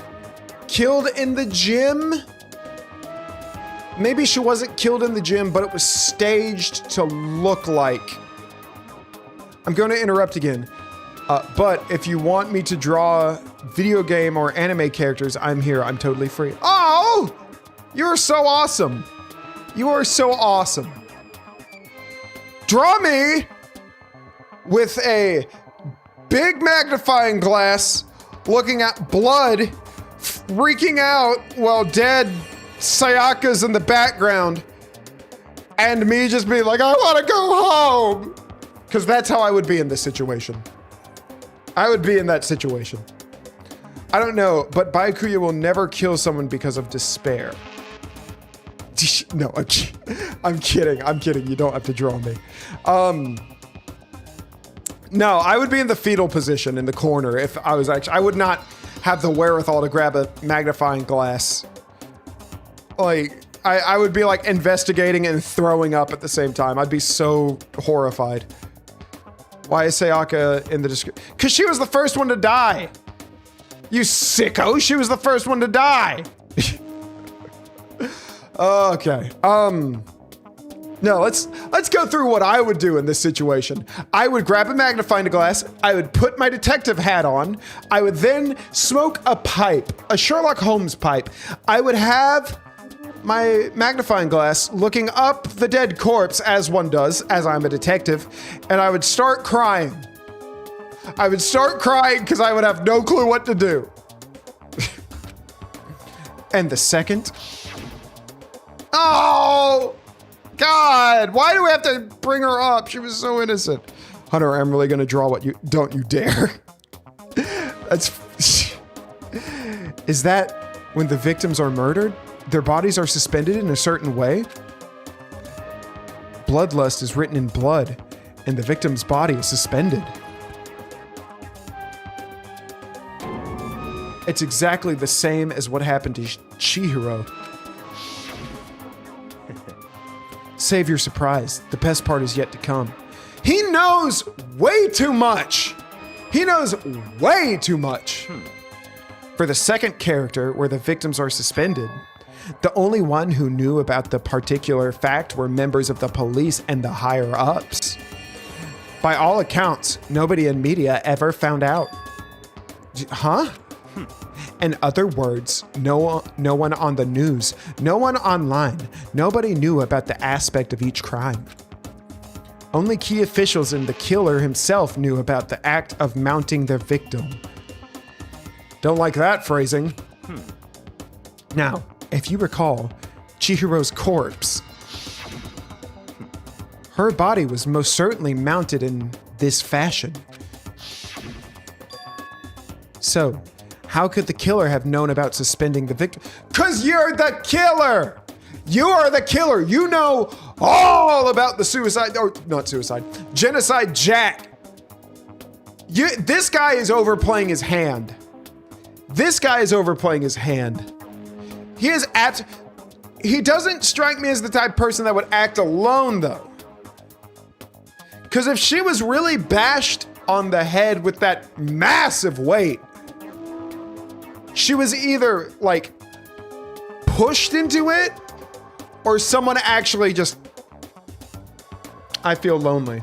S2: killed in the gym. Maybe she wasn't killed in the gym, but it was staged to look like. I'm going to interrupt again. But if you want me to draw video game or anime characters, I'm here. I'm totally free. Oh, you're so awesome. You are so awesome. Draw me with a big magnifying glass looking at blood freaking out while dead Sayaka's in the background, and me just being like, I want to go home. Because that's how I would be in this situation. I would be in that situation. I don't know, but Byakuya will never kill someone because of despair. No, I'm kidding. You don't have to draw me. No, I would be in the fetal position in the corner if I was I would not have the wherewithal to grab a magnifying glass. Like, I would be like investigating and throwing up at the same time. I'd be so horrified. Why is Sayaka in the description? Because she was the first one to die. You sicko, she was the first one to die. Okay. No, let's go through what I would do in this situation. I would grab a magnifying glass. I would put my detective hat on. I would then smoke a pipe, a Sherlock Holmes pipe. I would have my magnifying glass looking up the dead corpse as one does, as I'm a detective, and I would start crying. I would start crying because I would have no clue what to do. And the second, oh, God, why do we have to bring her up? She was so innocent. Hunter, I'm really gonna draw what you, don't you dare. That's, is that when the victims are murdered? Their bodies are suspended in a certain way? Bloodlust is written in blood, and the victim's body is suspended. It's exactly the same as what happened to Chihiro. Save your surprise. The best part is yet to come. He knows way too much. He knows way too much. For the second character, where the victims are suspended, the only one who knew about the particular fact were members of the police and the higher ups. By all accounts, nobody in media ever found out. Huh? In other words, no one on the news, no one online, nobody knew about the aspect of each crime. Only key officials and the killer himself knew about the act of mounting their victim. Don't like that phrasing. Now, if you recall, Chihiro's corpse, her body was most certainly mounted in this fashion. So, how could the killer have known about suspending the victim? 'Cause you're the killer! You are the killer! You know all about the suicide, or not suicide, Genocide Jack. This guy is overplaying his hand. This guy is overplaying his hand. He doesn't strike me as the type of person that would act alone, though. Because if she was really bashed on the head with that massive weight, she was either like pushed into it or someone actually just, I feel lonely.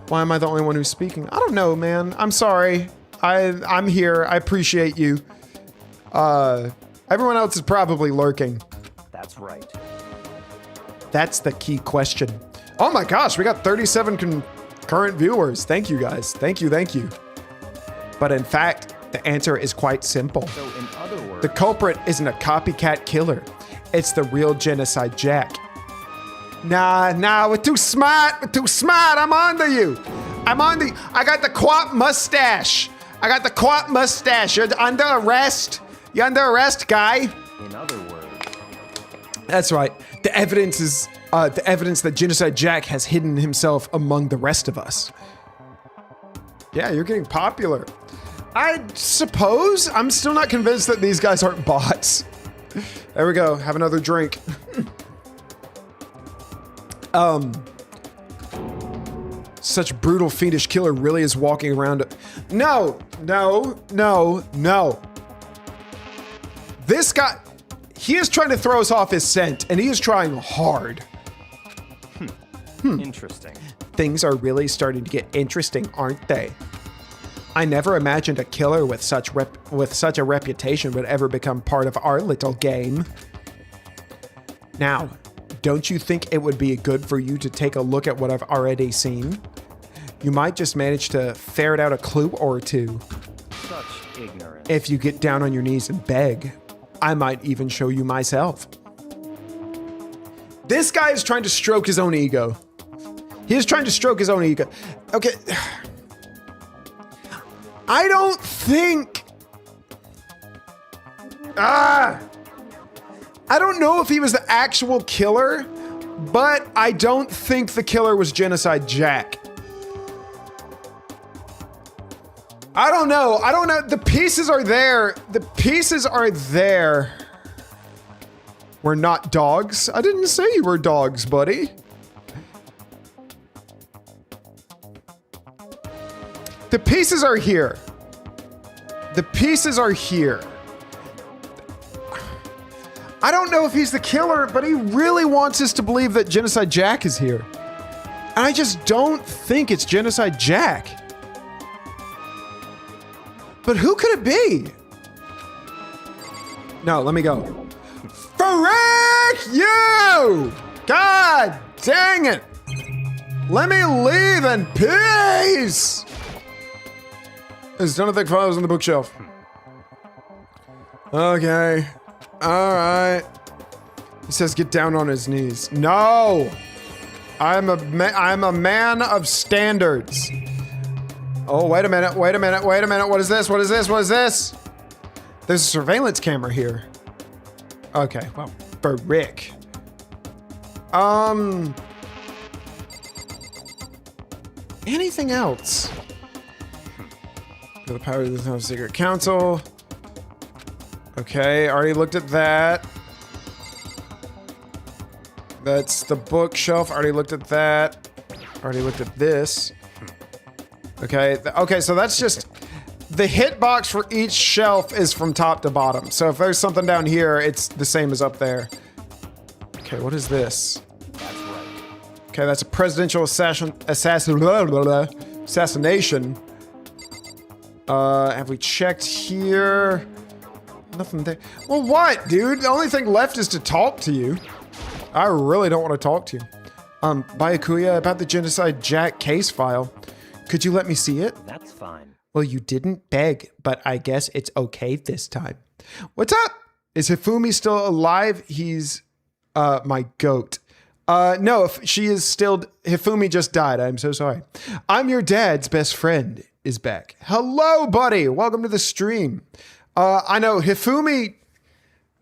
S2: Why am I the only one who's speaking? I don't know, man. I'm sorry. I'm here. I appreciate you. Everyone else is probably lurking.
S1: That's right.
S2: That's the key question. Oh my gosh, we got 37 concurrent viewers. Thank you guys. Thank you. But in fact, the answer is quite simple.
S1: So in other words,
S2: The culprit isn't a copycat killer. It's the real Genocide Jack. Nah, we're too smart. I'm on to you. I got the quap mustache. You're under arrest. You're under arrest, guy.
S1: in other words,
S2: That's right. The evidence is the evidence that Genocide Jack has hidden himself among the rest of us. Yeah, you're getting popular. I suppose. I'm still not convinced that these guys aren't bots. There we go. Have another drink. Such brutal fiendish killer really is walking around. No. This guy, he is trying to throw us off his scent, and he is trying hard.
S1: interesting.
S2: Things are really starting to get interesting, aren't they? I never imagined a killer with such a reputation would ever become part of our little game. Now, don't you think it would be good for you to take a look at what I've already seen? You might just manage to ferret out a clue or two.
S1: Such ignorance.
S2: If you get down on your knees and beg, I might even show you myself. This guy is trying to stroke his own ego. He is trying to stroke his own ego. Okay. I don't think... I don't know if he was the actual killer, but I don't think the killer was Genocide Jack. I don't know. The pieces are there. We're not dogs. I didn't say you were dogs, buddy. The pieces are here. I don't know if he's the killer, but he really wants us to believe that Genocide Jack is here. And I just don't think it's Genocide Jack. But who could it be? No, let me go. Frick you! God dang it! Let me leave in peace! There's none of the files on the bookshelf. Okay. Alright. He says get down on his knees. No! I'm a man of standards. Oh, wait a minute, wait a minute, wait a minute. What is this? What is this? What is this? There's a surveillance camera here. Okay, well, brick. Anything else? The power of the secret council. Okay, already looked at that. That's the bookshelf. Already looked at that. Already looked at this. Okay, okay, so that's just... The hitbox for each shelf is from top to bottom. So if there's something down here, it's the same as up there. Okay, what is this?
S1: That's right.
S2: Okay, that's a presidential assassination. Have we checked here? Nothing there. Well, what, dude? The only thing left is to talk to you. I really don't want to talk to you. Byakuya, about the Genocide Jack case file. Could you let me see it?
S1: That's fine.
S2: Well, you didn't beg, but I guess it's okay this time. What's up? Is Hifumi still alive? He's, my goat. No, if she is still, Hifumi just died. I'm so sorry. I'm your dad's best friend is back. Hello, buddy. Welcome to the stream. I know Hifumi,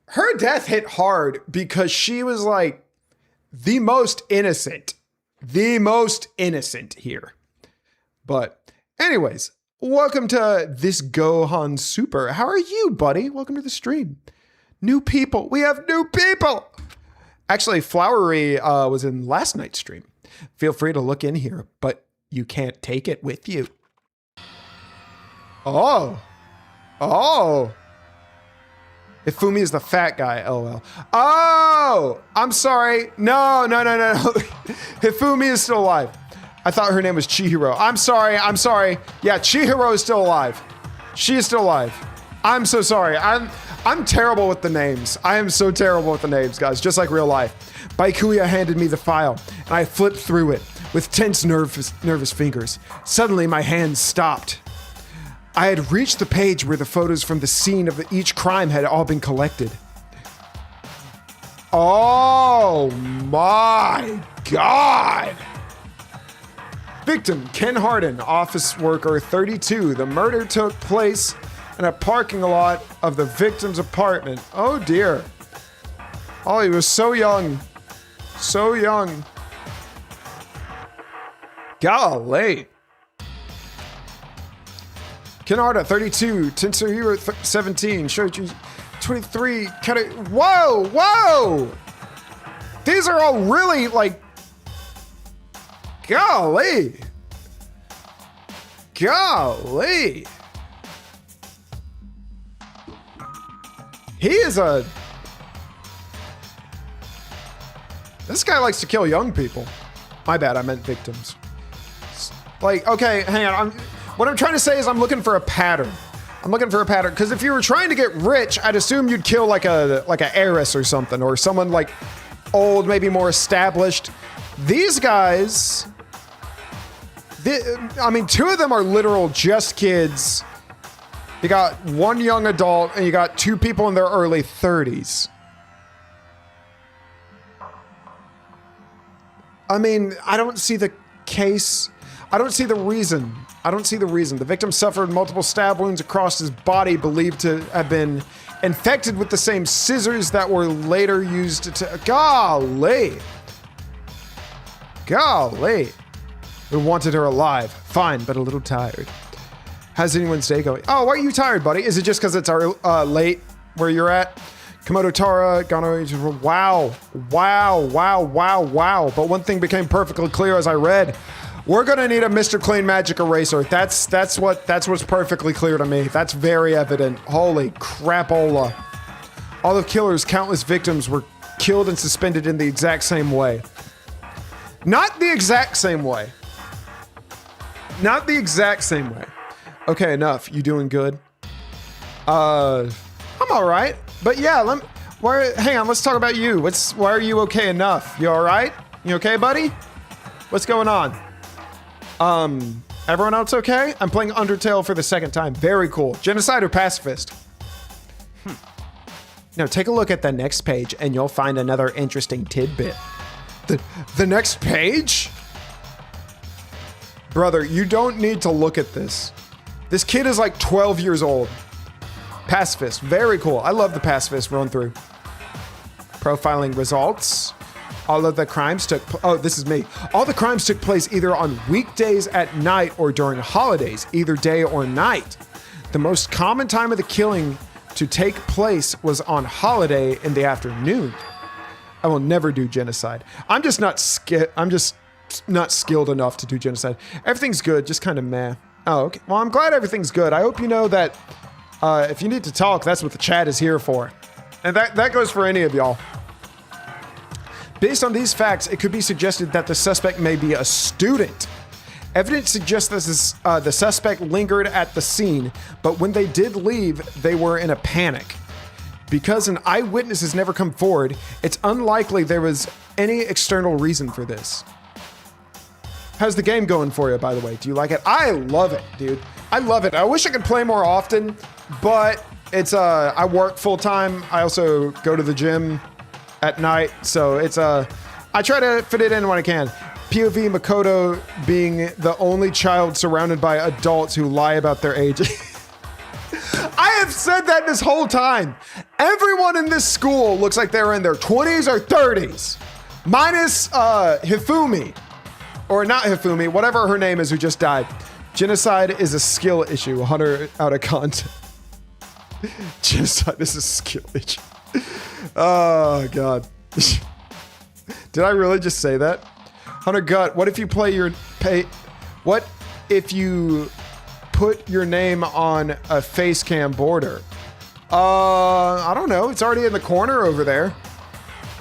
S2: her death hit hard because she was like the most innocent here. But anyways, welcome to this Gohan Super. How are you, buddy? Welcome to the stream. New people. We have new people. Actually, Flowery was in last night's stream. Feel free to look in here, but you can't take it with you. Oh. Oh. Ifumi is the fat guy, lol. Oh, I'm sorry. No. Hifumi is still alive. I thought her name was Chihiro. I'm sorry. Yeah, Chihiro is still alive. She is still alive. I'm so sorry. I'm terrible with the names. I am so terrible with the names, guys, just like real life. Baikuya handed me the file, and I flipped through it with tense, nervous fingers. Suddenly, my hands stopped. I had reached the page where the photos from the scene of each crime had all been collected. Oh my God! Victim, Ken Harden, office worker 32. The murder took place in a parking lot of the victim's apartment. Oh dear. Oh, he was so young. So young. Golly. Ken Harden, 32. Tetsuhiro, 17. Shoichi, 23. Whoa! These are all really, like... Golly. He is a... This guy likes to kill young people. My bad, I meant victims. Like, okay, hang on. What I'm trying to say is I'm looking for a pattern. Because if you were trying to get rich, I'd assume you'd kill like a heiress or something, or someone like old, maybe more established. These guys... I mean, two of them are literal just kids. You got one young adult, and you got two people in their early 30s. I mean, I don't see the case. I don't see the reason. The victim suffered multiple stab wounds across his body, believed to have been infected with the same scissors that were later used to... Golly. We wanted her alive. Fine, but a little tired. How's anyone's day going? Oh, why are you tired, buddy? Is it just because it's late where you're at? Komodo Tara, Gano, wow. But one thing became perfectly clear as I read. We're gonna need a Mr. Clean Magic Eraser. That's what's perfectly clear to me. That's very evident. Holy crapola. All the killers, countless victims were killed and suspended in the exact same way. Not the exact same way. Not the exact same way. Okay, enough. You doing good? I'm all right. But yeah, hang on. Let's talk about you. Why are you okay enough? You all right? You okay, buddy? What's going on? Everyone else okay? I'm playing Undertale for the second time. Very cool. Genocide or pacifist? Now take a look at the next page and you'll find another interesting tidbit. The next page? Brother, you don't need to look at this. This kid is like 12 years old. Pacifist, very cool. I love the pacifist run through. Profiling results. All of the crimes this is me. All the crimes took place either on weekdays at night or during holidays, either day or night. The most common time of the killing to take place was on holiday in the afternoon. I will never do genocide. I'm just not skilled enough to do genocide. Everything's good, just kind of meh. Oh, okay. Well, I'm glad everything's good. I hope you know that if you need to talk, that's what the chat is here for. And that goes for any of y'all. Based on these facts, it could be suggested that the suspect may be a student. Evidence suggests that the suspect lingered at the scene, but when they did leave, they were in a panic. Because an eyewitness has never come forward, it's unlikely there was any external reason for this. How's the game going for you, by the way? Do you like it? I love it, dude. I love it. I wish I could play more often, but it's I work full time. I also go to the gym at night, so it's I try to fit it in when I can. POV Makoto being the only child surrounded by adults who lie about their age. I have said that this whole time. Everyone in this school looks like they're in their 20s or 30s. Minus Hifumi. Or not Hifumi, whatever her name is who just died. Genocide is a skill issue, 100 out of content. Genocide is a skill issue. Oh, God. Did I really just say that? Hunter Gut, what if you what if you put your name on a face cam border? I don't know. It's already in the corner over there.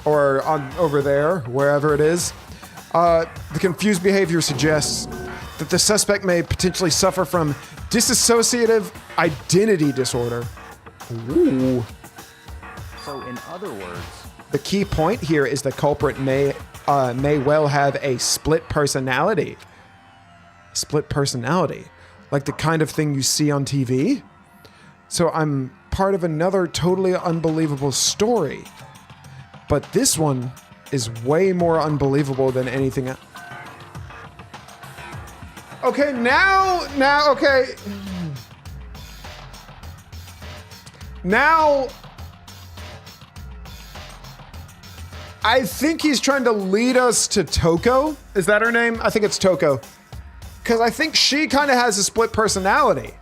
S2: Or over there, wherever it is. The confused behavior suggests that the suspect may potentially suffer from dissociative identity disorder. Ooh.
S1: So in other words,
S2: the key point here is the culprit may well have a split personality. Split personality? Like the kind of thing you see on TV? So I'm part of another totally unbelievable story. But this one is way more unbelievable than anything else. Okay, okay. Now, I think he's trying to lead us to Toko. Is that her name? I think it's Toko. Because I think she kind of has a split personality.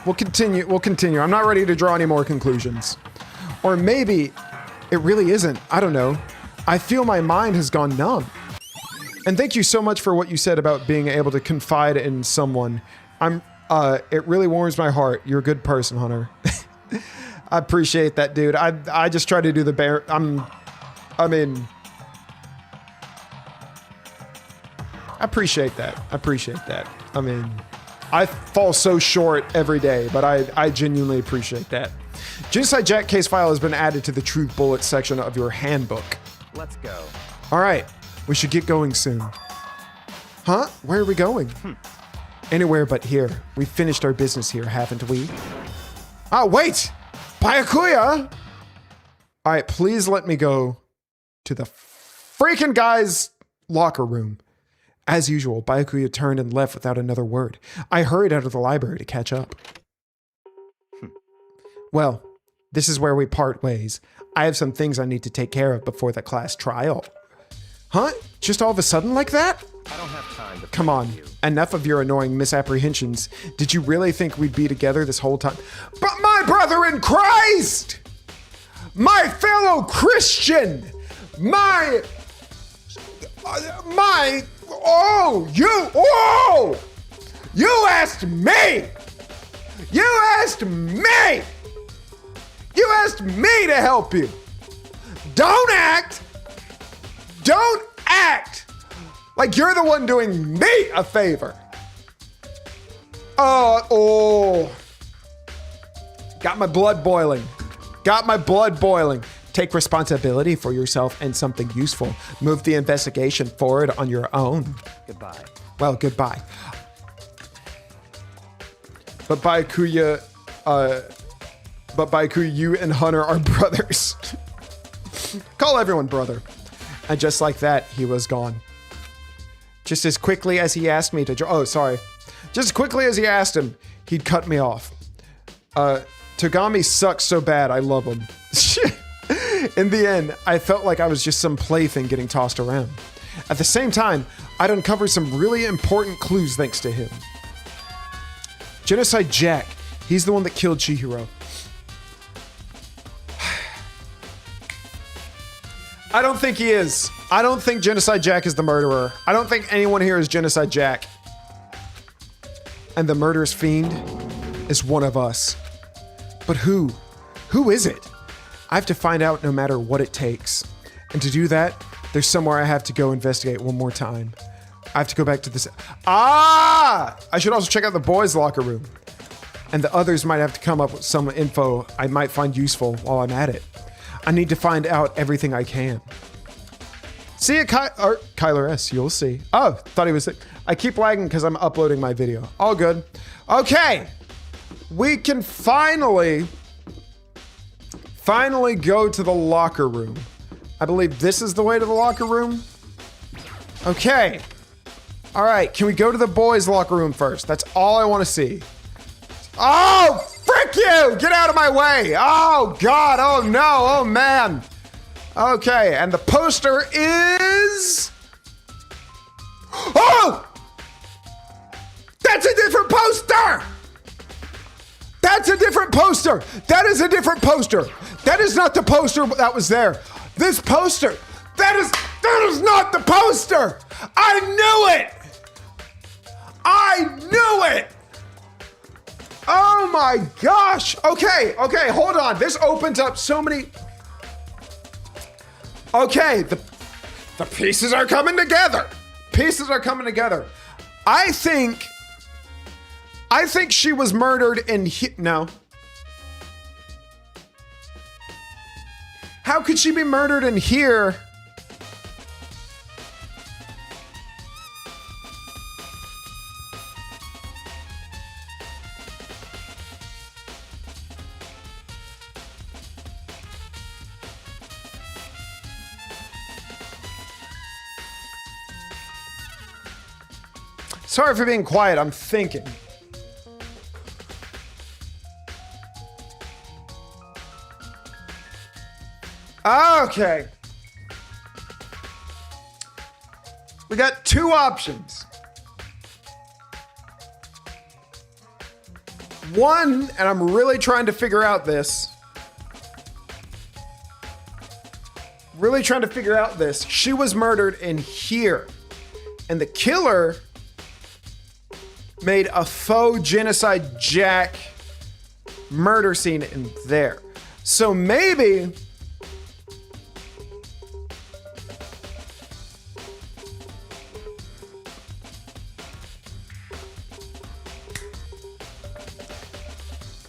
S2: We'll continue. I'm not ready to draw any more conclusions. Or maybe it really isn't. I don't know. I feel my mind has gone numb. And thank you so much for what you said about being able to confide in someone. It really warms my heart. You're a good person, Hunter. I appreciate that, dude. I just try to do the bare. I appreciate that. I mean, I fall so short every day, but I genuinely appreciate that. Genocide Jack case file has been added to the Truth Bullet section of your handbook.
S1: let's go.
S2: All right, we should get going soon. Huh? Where are we going? Anywhere but here. We finished our business here, haven't we? Oh, wait! Byakuya! All right, please let me go to the freaking guy's locker room. As usual, Byakuya turned and left without another word. I hurried out of the library to catch up. Well, this is where we part ways. I have some things I need to take care of before the class trial. Huh? Just all of a sudden like that?
S1: I don't have time to
S2: Come on, enough of your annoying misapprehensions. Did you really think we'd be together this whole time? But my brother in Christ! My fellow Christian! You asked me! You asked me! You asked me to help you! Don't act like you're the one doing me a favor. Oh. Got my blood boiling. Take responsibility for yourself and something useful. Move the investigation forward on your own.
S1: Goodbye.
S2: Well, goodbye. But Byakuya, you and Hunter are brothers. Call everyone brother. And just like that, he was gone. Just as quickly as he asked me to just as quickly as he asked him, he'd cut me off. Togami sucks so bad, I love him. In the end, I felt like I was just some plaything getting tossed around. At the same time, I'd uncovered some really important clues thanks to him. Genocide Jack, he's the one that killed Chihiro. I don't think he is. I don't think Genocide Jack is the murderer. I don't think anyone here is Genocide Jack. And the murderous fiend is one of us. But who? Who is it? I have to find out no matter what it takes. And to do that, there's somewhere I have to go investigate one more time. I have to go back to this. I should also check out the boys' locker room. And the others might have to come up with some info I might find useful while I'm at it. I need to find out everything I can. See you, Kyler S. You'll see. Oh, thought he was sick. I keep lagging because I'm uploading my video. All good. Okay. We can finally go to the locker room. I believe this is the way to the locker room. Okay. All right. Can we go to the boys' locker room first? That's all I want to see. Oh, frick you! Get out of my way! Oh, God! Oh, no! Oh, man! Okay, and the poster is... Oh! That's a different poster! That's a different poster! That is a different poster! That is not the poster that was there. This poster, that is not the poster! I knew it! I knew it! Oh my gosh! Okay, hold on. This opens up so many... Okay, the pieces are coming together. I think she was murdered in no. How could she be murdered in here? Sorry for being quiet, I'm thinking. Okay. We got two options. One, and I'm really trying to figure out this. She was murdered in here. And the killer made a faux Genocide Jack murder scene in there. So maybe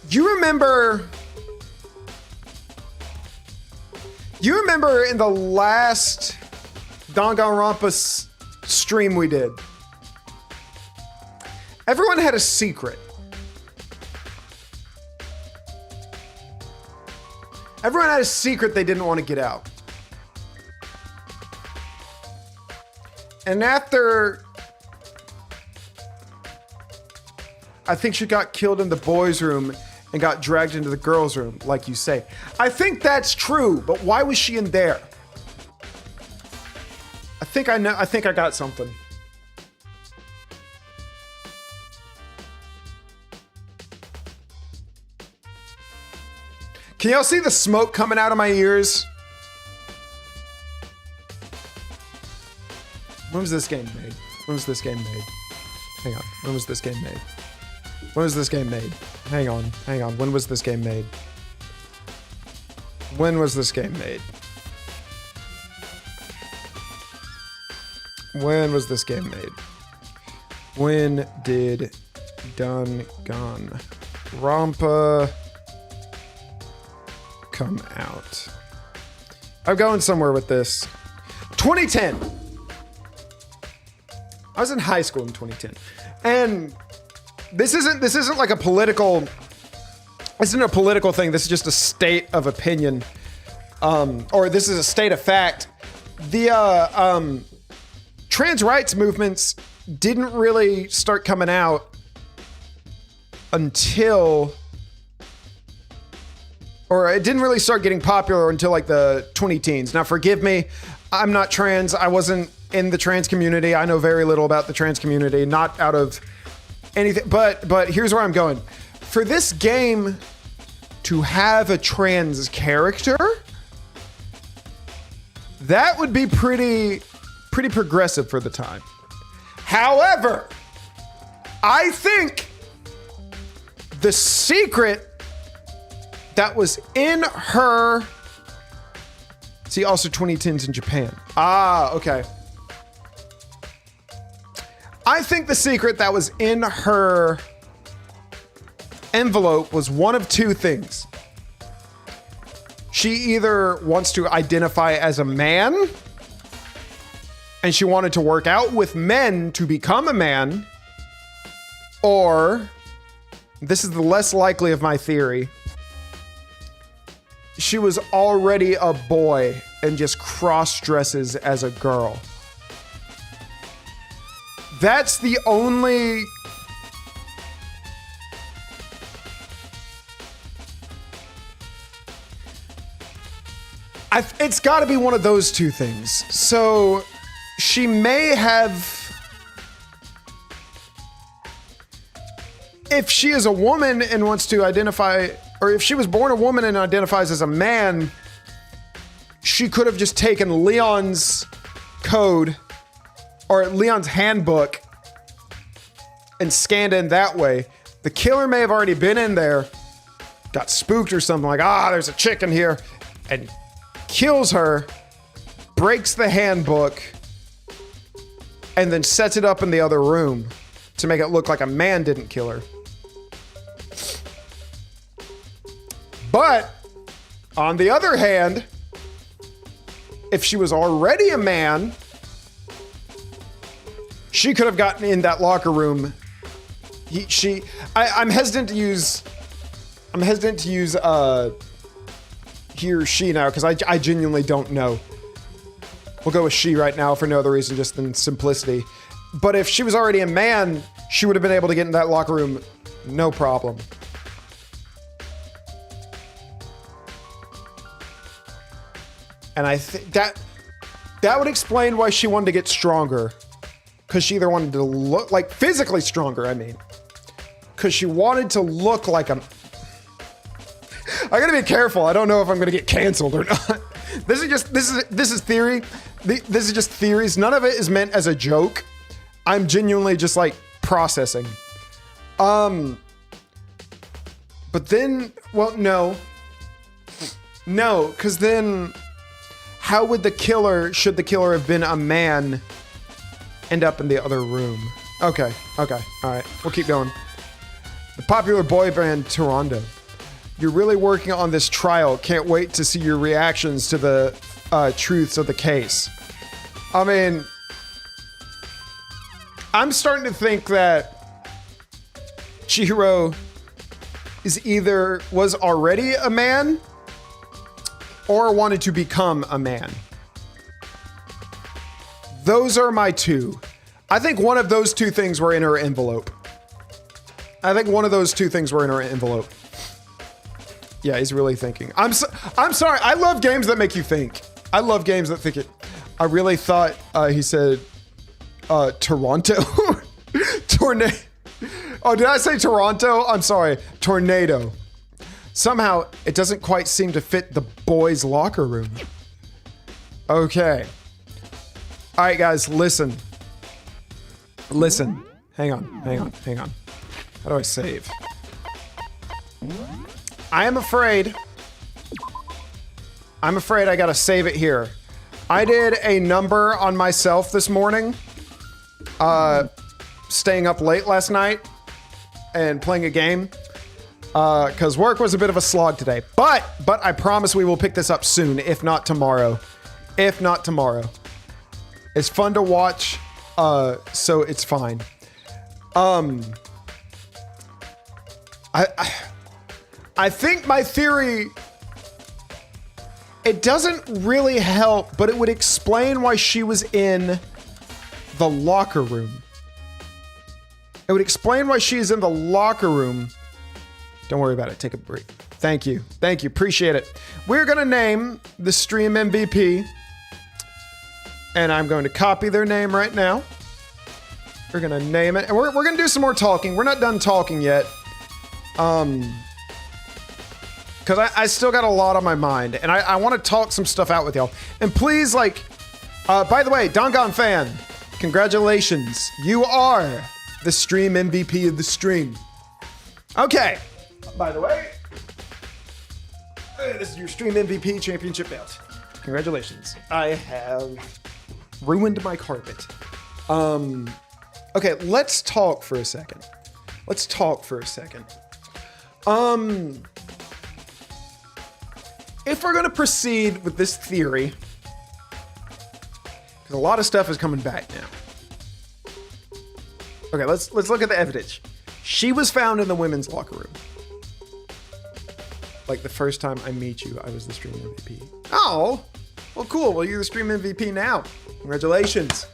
S2: you remember in the last Danganronpa stream we did, everyone had a secret. Everyone had a secret they didn't want to get out. And after, I think she got killed in the boys' room and got dragged into the girls' room, like you say. I think that's true, but why was she in there? I think I got something. Can y'all see the smoke coming out of my ears? When was this game made? Hang on. When was this game made? When was this game made? Hang on. When was this game made? When was this game made? When was this game made? When did Danganronpa come out? I'm going somewhere with this. 2010. I was in high school in 2010. And this isn't like a political, this isn't a political thing. This is just a state of opinion. Or this is a state of fact. The trans rights movements didn't really start coming out until, or it didn't really start getting popular until like the 2010s. Now forgive me, I'm not trans. I wasn't in the trans community. I know very little about the trans community, not out of anything, but here's where I'm going. For this game to have a trans character, that would be pretty progressive for the time. However, I think the secret that was in her, see, also 2010s in Japan. Ah, okay. I think the secret that was in her envelope was one of two things. She either wants to identify as a man and she wanted to work out with men to become a man, or, this is the less likely of my theory, she was already a boy and just cross-dresses as a girl. That's the only... it's got to be one of those two things. So she may have... If she is a woman and wants to identify... Or if she was born a woman and identifies as a man, she could have just taken Leon's code or Leon's handbook and scanned in that way. The killer may have already been in there, got spooked or something, like, there's a chick in here, and kills her, breaks the handbook, and then sets it up in the other room to make it look like a man didn't kill her. But on the other hand, if she was already a man, she could have gotten in that locker room. I'm hesitant to use he or she now because I genuinely don't know. We'll go with she right now for no other reason just than simplicity. But if she was already a man, she would have been able to get in that locker room, no problem. And I think that would explain why she wanted to get stronger. Because she either wanted to look like physically stronger, I mean. Because she wanted to look like a... I gotta be careful. I don't know if I'm gonna get canceled or not. This is theory. This is just theories. None of it is meant as a joke. I'm genuinely just like processing. But then, well, no. No, because then how would the killer, should the killer have been a man, end up in the other room? Okay, all right, we'll keep going. The popular boy band Toronto. You're really working on this trial. Can't wait to see your reactions to the truths of the case. I mean, I'm starting to think that Chihiro was already a man or wanted to become a man. Those are my two. I think one of those two things were in her envelope. Yeah, he's really thinking. I'm sorry. I love games that make you think. I love games that think it. I really thought he said Toronto. Tornado. Oh, did I say Toronto? I'm sorry. Tornado. Somehow, it doesn't quite seem to fit the boys' locker room. Okay. All right, guys, listen. Listen. Hang on. How do I save? I'm afraid I gotta save it here. I did a number on myself this morning, staying up late last night and playing a game, because work was a bit of a slog today. But I promise we will pick this up soon, if not tomorrow. If not tomorrow. It's fun to watch, so it's fine. I think my theory, it doesn't really help, but it would explain why she was in the locker room. It would explain why she's in the locker room. Don't worry about it. Take a break. Thank you. Thank you. Appreciate it. We're going to name the stream MVP. And I'm going to copy their name right now. We're going to name it. And we're going to do some more talking. We're not done talking yet. Because I still got a lot on my mind. And I want to talk some stuff out with y'all. And please, like... by the way, Dangan fan, congratulations. You are the stream MVP of the stream. Okay. By the way, this is your stream MVP championship belt. Congratulations. I have ruined my carpet. Okay, let's talk for a second. If we're gonna proceed with this theory, because a lot of stuff is coming back now. Okay, let's look at the evidence. She was found in the women's locker room. Like the first time I meet you, I was the stream MVP. Oh, well, cool. Well, you're the stream MVP now. Congratulations.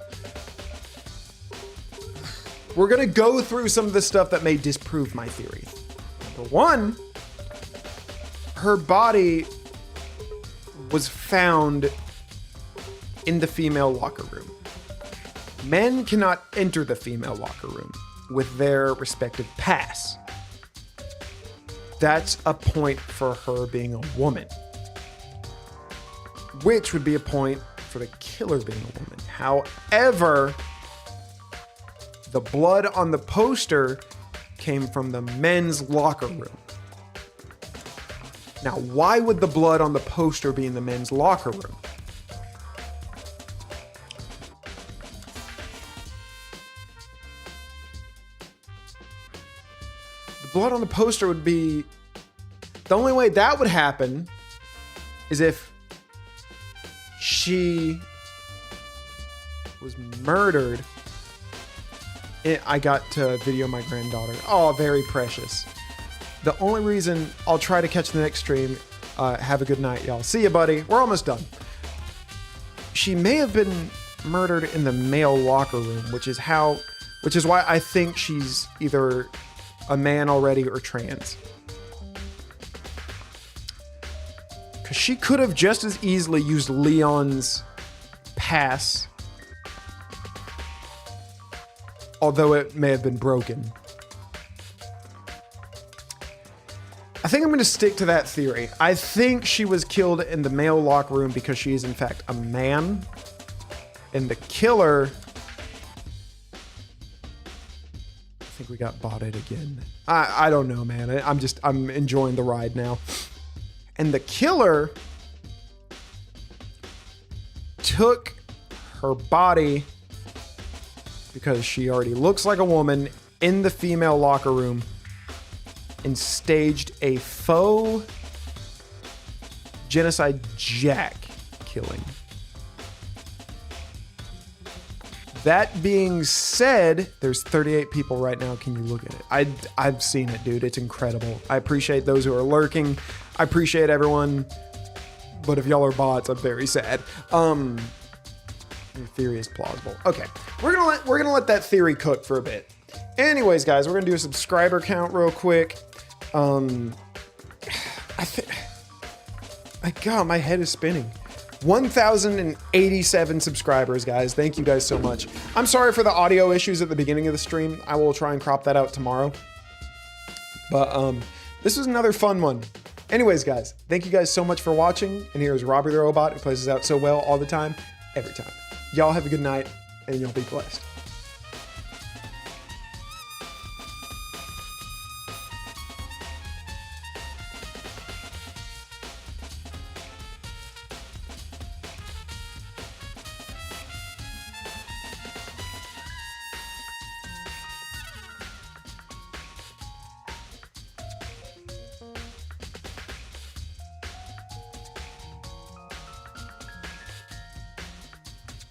S2: We're gonna go through some of the stuff that may disprove my theory. Number one, her body was found in the female locker room. Men cannot enter the female locker room with their respective pass. That's a point for her being a woman, which would be a point for the killer being a woman. However, the blood on the poster came from the men's locker room. Now, why would the blood on the poster be in the men's locker room? The blood on the poster would be... The only way that would happen is if she was murdered. I got to video my granddaughter. Oh, very precious. The only reason I'll try to catch the next stream. Have a good night, y'all. See ya, buddy. We're almost done. She may have been murdered in the male locker room, which is why I think she's either a man already or trans. Because she could have just as easily used Leon's pass, although it may have been broken. I think I'm going to stick to that theory. I think she was killed in the male locker room because she is in fact a man. And the killer... I think we got botted again. I don't know, man. I'm enjoying the ride now. And the killer took her body, because she already looks like a woman, in the female locker room and staged a faux genocide jack killing. That being said, there's 38 people right now. Can you look at it? I've seen it, dude. It's incredible. I appreciate those who are lurking. I appreciate everyone. But if y'all are bots, I'm very sad. Your theory is plausible. Okay, we're gonna let that theory cook for a bit. Anyways, guys, we're gonna do a subscriber count real quick. God, my head is spinning. 1,087 subscribers, guys. Thank you guys so much. I'm sorry for the audio issues at the beginning of the stream. I will try and crop that out tomorrow. But this was another fun one. Anyways, guys, thank you guys so much for watching. And here's Robbie the Robot, who plays us out so well all the time, every time. Y'all have a good night, and y'all be blessed.